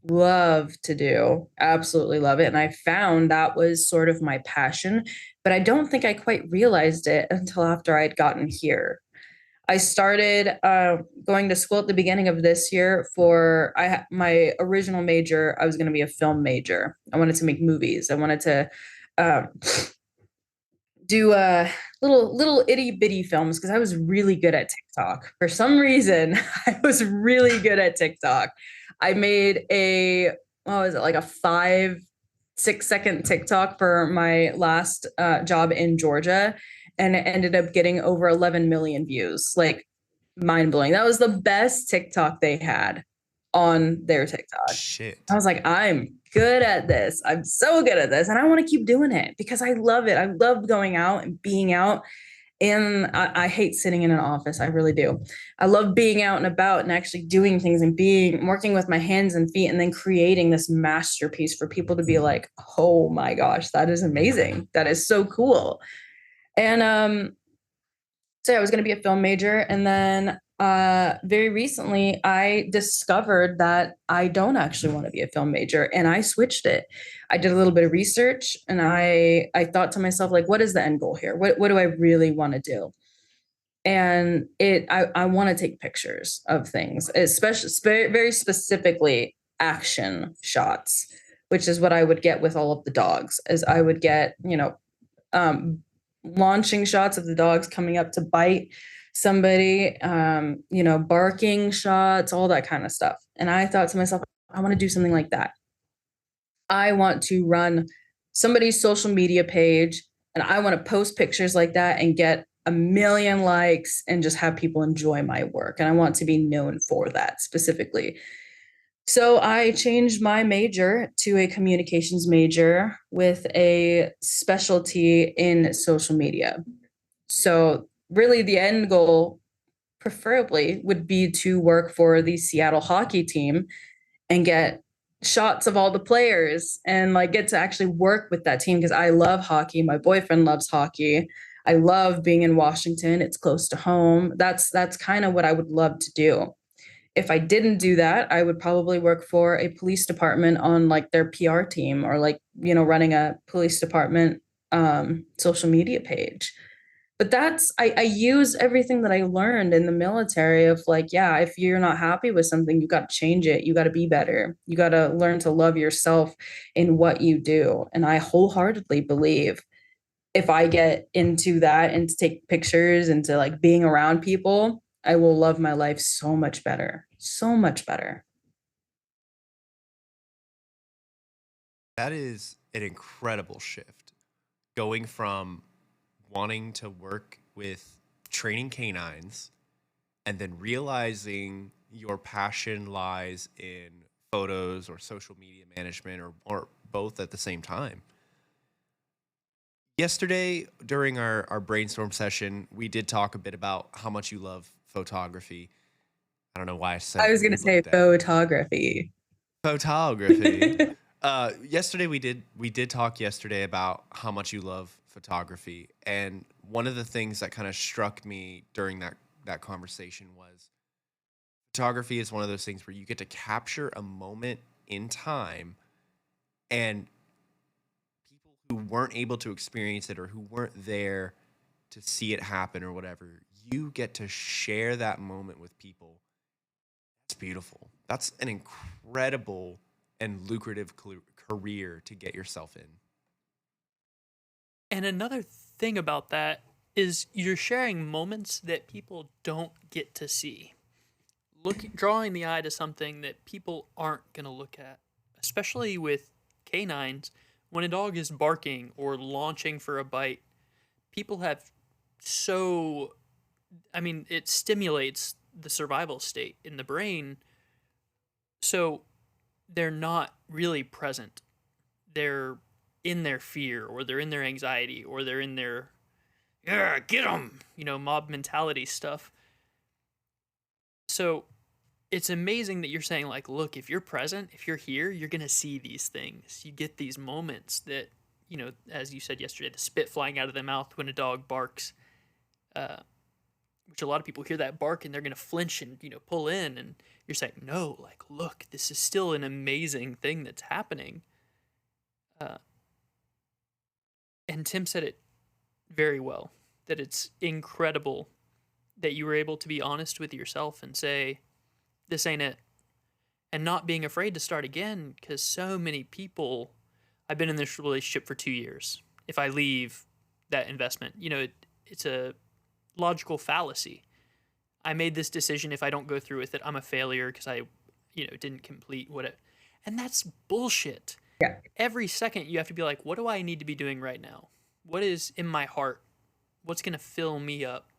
love to do. Absolutely love it. And I found that was sort of my passion, but I don't think I quite realized it until after I'd gotten here. I started going to school at the beginning of this year for my original major. I was going to be a film major. I wanted to make movies. I wanted to uh, do little itty bitty films because I was really good at TikTok. For some reason, I was really good at TikTok. I made what was it, like a 5-6 second TikTok for my last job in Georgia, and it ended up getting over 11 million views. Like, mind blowing. That was the best TikTok they had on their TikTok. Shit. I was like, I'm good at this. I'm so good at this. And I want to keep doing it because I love it. I love going out and being out. And I hate sitting in an office. I really do. I love being out and about and actually doing things and working with my hands and feet and then creating this masterpiece for people to be like, oh my gosh, that is amazing. That is so cool. And so I was going to be a film major. And then very recently, I discovered that I don't actually want to be a film major, and I switched it. I did a little bit of research, and I thought to myself, like, what is the end goal here? What do I really want to do? And I want to take pictures of things, especially very specifically action shots, which is what I would get with all of the dogs. As I would get, um, launching shots of the dogs coming up to bite somebody, barking shots, all that kind of stuff. And I thought to myself, I want to do something like that. I want to run somebody's social media page and I want to post pictures like that and get a million likes and just have people enjoy my work. And I want to be known for that specifically. So I changed my major to a communications major with a specialty in social media. So really the end goal preferably would be to work for the Seattle hockey team and get shots of all the players and like get to actually work with that team because I love hockey. My boyfriend loves hockey. I love being in Washington. It's close to home. That's kind of what I would love to do. If I didn't do that, I would probably work for a police department on like their PR team or like, running a police department social media page. But I use everything that I learned in the military of like, yeah, if you're not happy with something, you got to change it. You got to be better. You got to learn to love yourself in what you do. And I wholeheartedly believe if I get into that and to take pictures and to like being around people, I will love my life so much better. So much better. That is an incredible shift. Going from wanting to work with training canines and then realizing your passion lies in photos or social media management or both at the same time. Yesterday, during our brainstorm session, we did talk a bit about how much you love photography. I don't know why I said I was going to say like that. photography. Photography. Yesterday we did talk yesterday about how much you love photography, and one of the things that kind of struck me during that conversation was photography is one of those things where you get to capture a moment in time, and people who weren't able to experience it or who weren't there to see it happen or whatever, you get to share that moment with people. That's beautiful. That's an incredible and lucrative career to get yourself in. And another thing about that is you're sharing moments that people don't get to see. Drawing the eye to something that people aren't going to look at, especially with canines. When a dog is barking or launching for a bite, people have so I mean, it stimulates the survival state in the brain. So they're not really present. They're in their fear, or they're in their anxiety, or they're in their, yeah, get them, mob mentality stuff. So it's amazing that you're saying, like, look, if you're present, if you're here, you're going to see these things. You get these moments that, as you said yesterday, the spit flying out of the mouth when a dog barks, which a lot of people hear that bark and they're going to flinch and, pull in. And you're saying, no, like, look, this is still an amazing thing that's happening. And Tim said it very well, that it's incredible that you were able to be honest with yourself and say, this ain't it. And not being afraid to start again, because so many people, I've been in this relationship for 2 years. If I leave that investment, it's a logical fallacy. I made this decision. If I don't go through with it, I'm a failure because I, didn't complete what it, and that's bullshit. Yeah. Every second you have to be like, what do I need to be doing right now? What is in my heart? What's going to fill me up?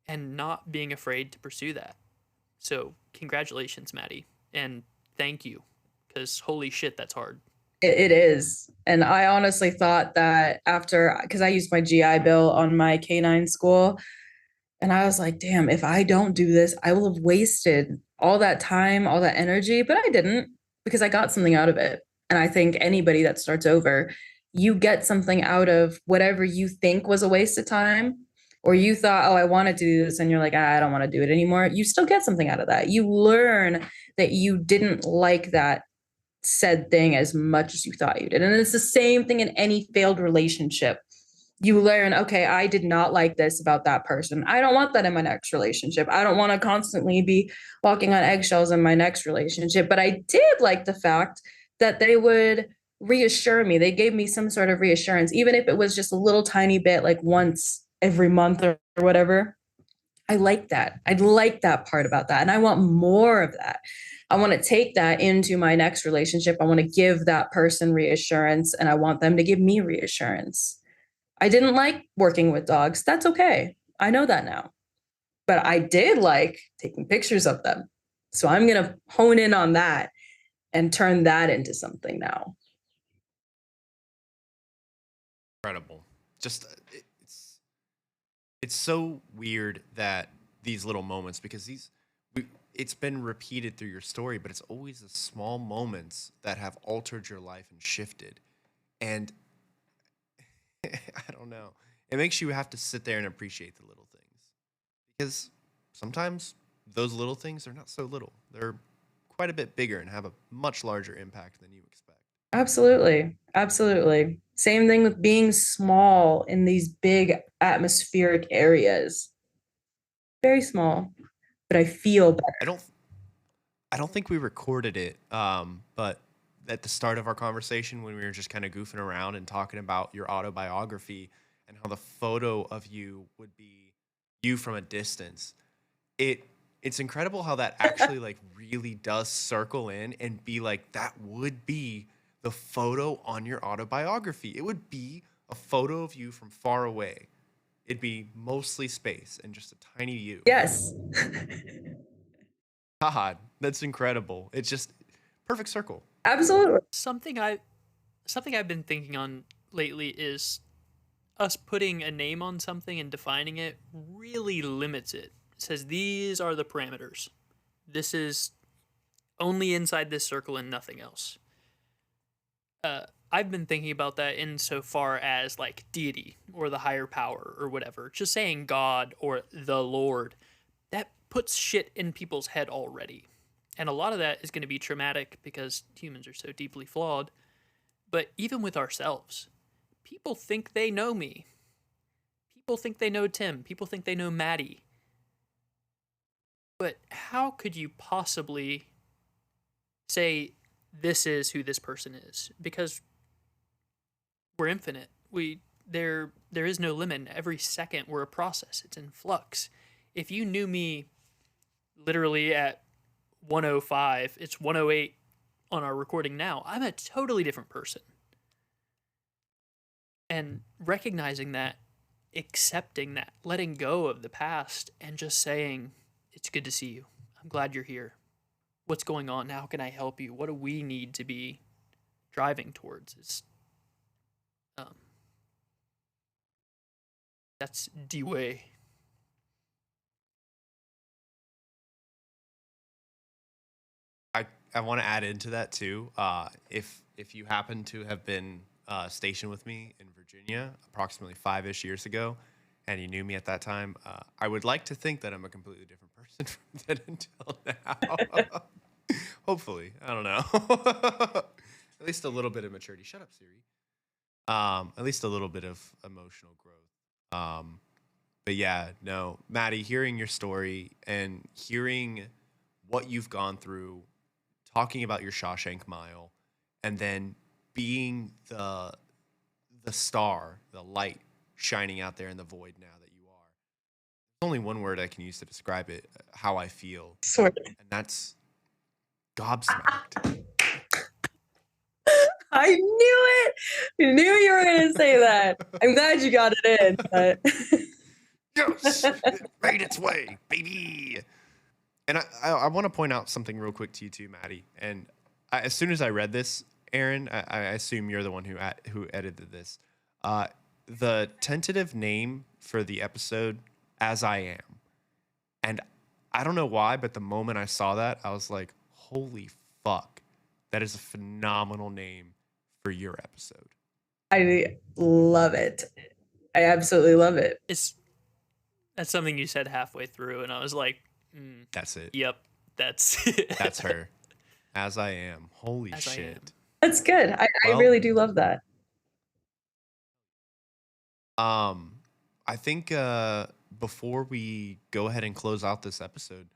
And not being afraid to pursue that. So congratulations, Maddy. And thank you, because holy shit, that's hard. It is. And I honestly thought that because I used my GI Bill on my canine school, and I was like, damn, if I don't do this, I will have wasted all that time, all that energy. But I didn't, because I got something out of it. And I think anybody that starts over, you get something out of whatever you think was a waste of time, or you thought, oh, I wanted to do this, and you're like, I don't want to do it anymore. You still get something out of that. You learn that you didn't like that said thing as much as you thought you did. And it's the same thing in any failed relationship. You learn, okay, I did not like this about that person. I don't want that in my next relationship. I don't want to constantly be walking on eggshells in my next relationship. But I did like the fact that they would reassure me. They gave me some sort of reassurance, even if it was just a little tiny bit, like once every month or whatever. I like that. I like that part about that. And I want more of that. I want to take that into my next relationship. I want to give that person reassurance, and I want them to give me reassurance. I didn't like working with dogs. That's okay. I know that now. But I did like taking pictures of them. So I'm going to hone in on that and turn that into something now. Incredible. Just it's so weird that these little moments, because it's been repeated through your story, but it's always the small moments that have altered your life and shifted. And I don't know. It makes you have to sit there and appreciate the little things, because sometimes those little things are not so little. They're quite a bit bigger and have a much larger impact than you expect. Absolutely. Absolutely. Same thing with being small in these big atmospheric areas. Very small, but I feel better. I don't think we recorded it, but at the start of our conversation, when we were just kind of goofing around and talking about your autobiography and how the photo of you would be you from a distance, it's incredible how that actually like really does circle in and be like, that would be the photo on your autobiography. It would be a photo of you from far away. It'd be mostly space and just a tiny you. Yes. God, that's incredible. It's just perfect circle. Absolutely. Something I've been thinking on lately is us putting a name on something and defining it really limits it. It says these are the parameters. This is only inside this circle and nothing else. I've been thinking about that insofar as like deity or the higher power or whatever. Just saying God or the Lord, that puts shit in people's head already. And a lot of that is going to be traumatic because humans are so deeply flawed. But even with ourselves, people think they know me. People think they know Tim. People think they know Maddy. But how could you possibly say this is who this person is? Because we're infinite. There is no limit. Every second we're a process. It's in flux. If you knew me literally at 105, it's 108 on our recording now, I'm a totally different person. And recognizing that accepting that, letting go of the past, and just saying, it's good to see you. I'm glad you're here. What's going on? How can I help you? What do we need to be driving towards? Um, that's the way. I want to add into that too. If you happen to have been stationed with me in Virginia approximately 5-ish years ago, and you knew me at that time, I would like to think that I'm a completely different person from then until now. Hopefully, I don't know. At least a little bit of maturity. Shut up, Siri. At least a little bit of emotional growth. But yeah, no, Maddy, hearing your story and hearing what you've gone through, talking about your Shawshank Mile, and then being the star, the light shining out there in the void now that you are. There's only one word I can use to describe it, how I feel. Sort of. And that's gobsmacked. I knew it. I knew you were going to say that. I'm glad you got it in. But Yes, it made its way, baby. And I want to point out something real quick to you too, Maddy. And as soon as I read this, Aaron, I assume you're the one who edited this. The tentative name for the episode, As I Am. And I don't know why, but the moment I saw that, I was like, holy fuck. That is a phenomenal name for your episode. I love it. I absolutely love it. That's something you said halfway through, and I was like, That's it. yep, that's That's her. As I Am. Holy As I shit. Am. That's good. I Well- really do love that. I think before we go ahead and close out this episode,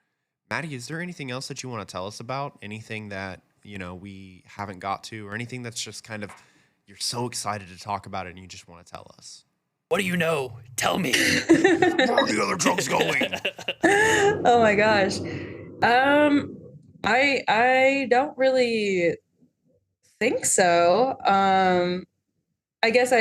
Maddy, is there anything else that you want to tell us about? Anything that, we haven't got to, or anything that's just kind of you're so excited to talk about it and you just want to tell us? What do you know? Tell me. Where are the other drugs going? Oh my gosh. I don't really think so. I guess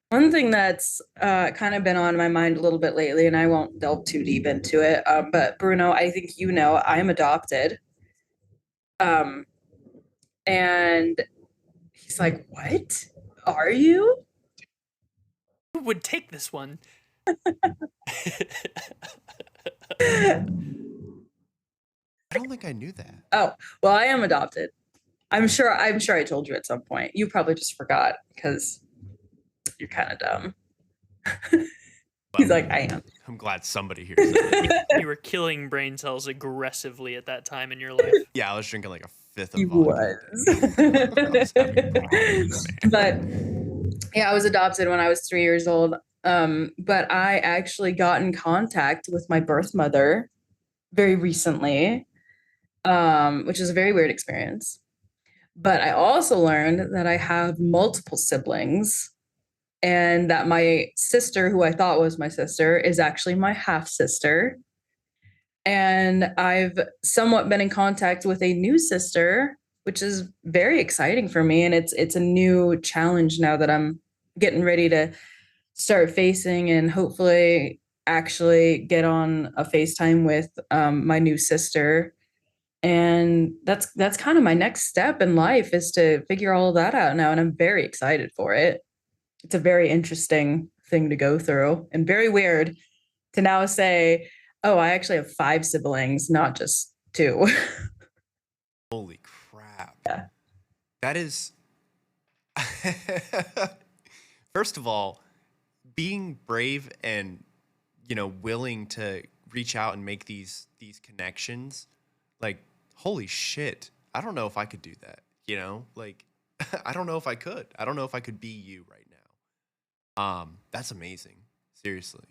one thing that's kind of been on my mind a little bit lately, and I won't delve too deep into it, but Bruno, I think I'm adopted. And he's like, "What? Are you?" Who would take this one? I don't think I knew that. Oh, well, I am adopted. I'm sure I told you at some point. You probably just forgot because you're kind of dumb. He's like, I am. I'm glad somebody here said it. You were killing brain cells aggressively at that time in your life. Yeah, I was drinking like a fifth of He vodka. I was having problems, man. But yeah, I was adopted when I was 3 years old. But I actually got in contact with my birth mother very recently, which is a very weird experience. But I also learned that I have multiple siblings and that my sister, who I thought was my sister, is actually my half sister. And I've somewhat been in contact with a new sister, which is very exciting for me. And it's a new challenge now that I'm getting ready to start facing and hopefully actually get on a FaceTime with my new sister. And that's kind of my next step in life, is to figure all of that out now. And I'm very excited for it. It's a very interesting thing to go through and very weird to now say, oh, I actually have 5 siblings, not just 2. Holy crap. Yeah. That is first of all, being brave and willing to reach out and make these connections, like, holy shit. I don't know if I could do that, like I don't know if I could. I don't know if I could be you right now. That's amazing. Seriously.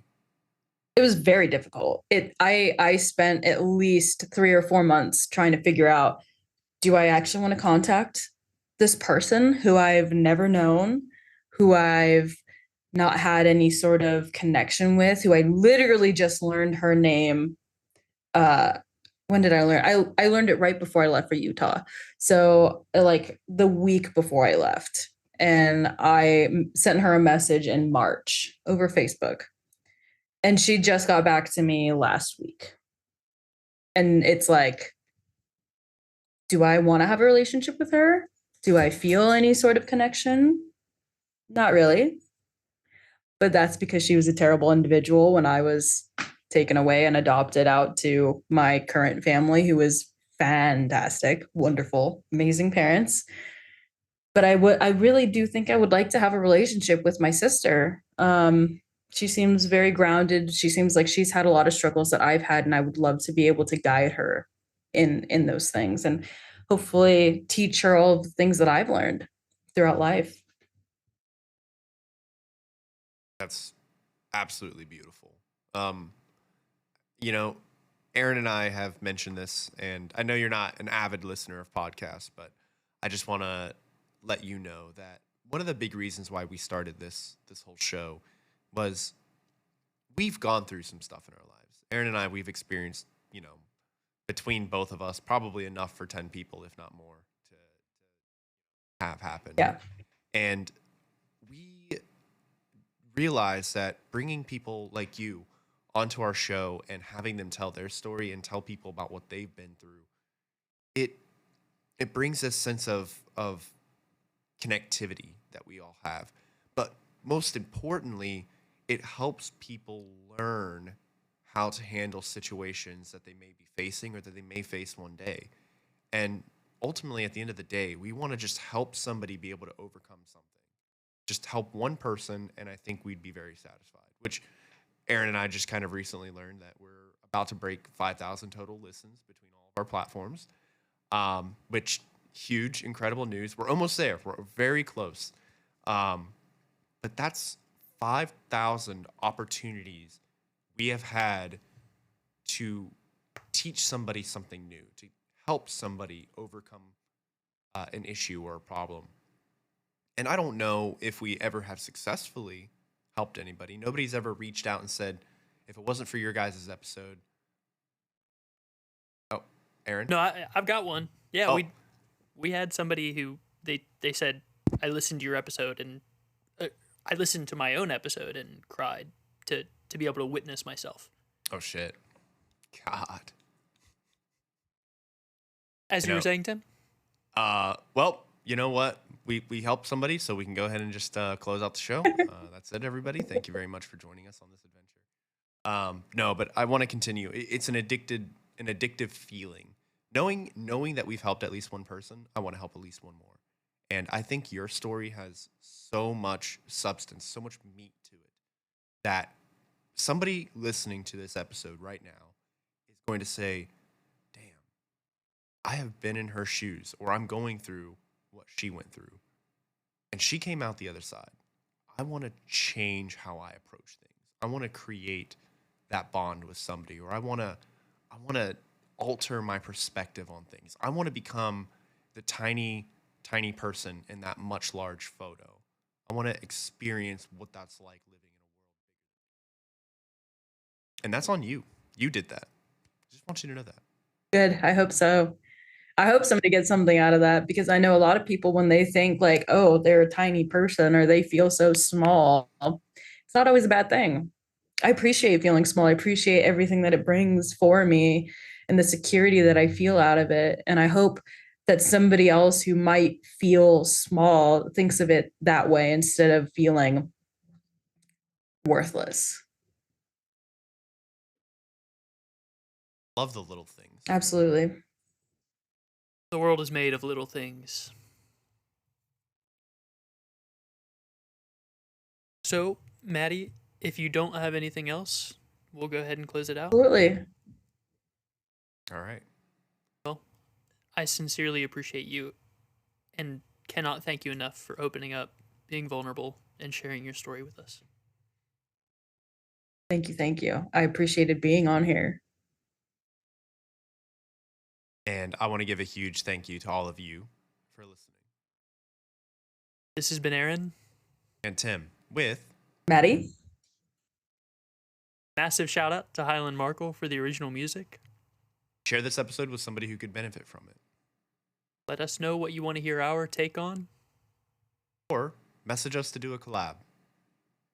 It was very difficult. I spent at least 3 or 4 months trying to figure out, do I actually want to contact this person who I've never known, who I've not had any sort of connection with, who I literally just learned her name. When did I learn? I learned it right before I left for Utah. So like the week before I left. and sent her a message in March over Facebook. And she just got back to me last week. And it's like, do I want to have a relationship with her? Do I feel any sort of connection? Not really. But that's because she was a terrible individual when I was taken away and adopted out to my current family, who was fantastic, wonderful, amazing parents. But I really do think I would like to have a relationship with my sister. She seems very grounded. She seems like she's had a lot of struggles that I've had, and I would love to be able to guide her in those things and hopefully teach her all of the things that I've learned throughout life. That's absolutely beautiful. You know, Aaron and I have mentioned this, and I know you're not an avid listener of podcasts, but I just want to let you know that one of the big reasons why we started this whole show was we've gone through some stuff in our lives. Aaron and I, we've experienced, between both of us, probably enough for 10 people, if not more, to have happen. Yeah. And we realize that bringing people like you onto our show and having them tell their story and tell people about what they've been through, it brings this sense of connectivity that we all have. But most importantly, it helps people learn how to handle situations that they may be facing or that they may face one day. And ultimately, at the end of the day, we want to just help somebody be able to overcome something. Just help one person, and I think we'd be very satisfied, which Aaron and I just kind of recently learned that we're about to break 5,000 total listens between all of our platforms, which huge, incredible news. We're almost there. We're very close. But that's 5,000 opportunities we have had to teach somebody something new, to help somebody overcome an issue or a problem. And I don't know if we ever have successfully helped anybody. Nobody's ever reached out and said, if it wasn't for your guys' episode. Oh, Aaron? No, I've got one. Yeah, Oh. we had somebody who they said, I listened to your episode and I listened to my own episode and cried to be able to witness myself. Oh, shit. God. As you were saying, Tim? Well, you know what? We helped somebody, so we can go ahead and just close out the show. That's it, everybody. Thank you very much for joining us on this adventure. No, but I want to continue. It's an addictive feeling. Knowing that we've helped at least one person, I want to help at least one more. And I think your story has so much substance, so much meat to it, that somebody listening to this episode right now is going to say, damn, I have been in her shoes, or I'm going through what she went through, and she came out the other side. I want to change how I approach things. I want to create that bond with somebody, or I want to alter my perspective on things. I want to become the tiny person in that much large photo. I want to experience what that's like living in a world bigger. And that's on you. You did that. I just want you to know that. Good. I hope so. I hope somebody gets something out of that, because I know a lot of people, when they think like, oh, they're a tiny person or they feel so small, it's not always a bad thing. I appreciate feeling small. I appreciate everything that it brings for me and the security that I feel out of it. And I hope that somebody else who might feel small thinks of it that way instead of feeling worthless. Love the little things. Absolutely. The world is made of little things. So, Maddy, if you don't have anything else, we'll go ahead and close it out. Absolutely. All right. Well, I sincerely appreciate you and cannot thank you enough for opening up, being vulnerable, and sharing your story with us. Thank you. Thank you. I appreciated being on here. And I want to give a huge thank you to all of you for listening. This has been Aaron. And Tim with Maddy? Massive shout out to Hyland Markle for the original music. Share this episode with somebody who could benefit from it. Let us know what you want to hear our take on. or message us to do a collab.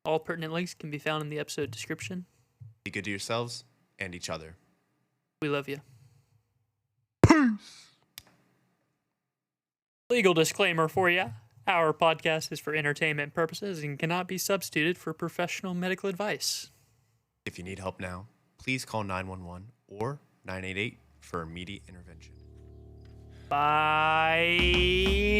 All pertinent links can be found in the episode description. Be good to yourselves and each other. We love you. Legal disclaimer for you. Our podcast is for entertainment purposes and cannot be substituted for professional medical advice. If you need help now, please call 911 or 988 for immediate intervention. Bye.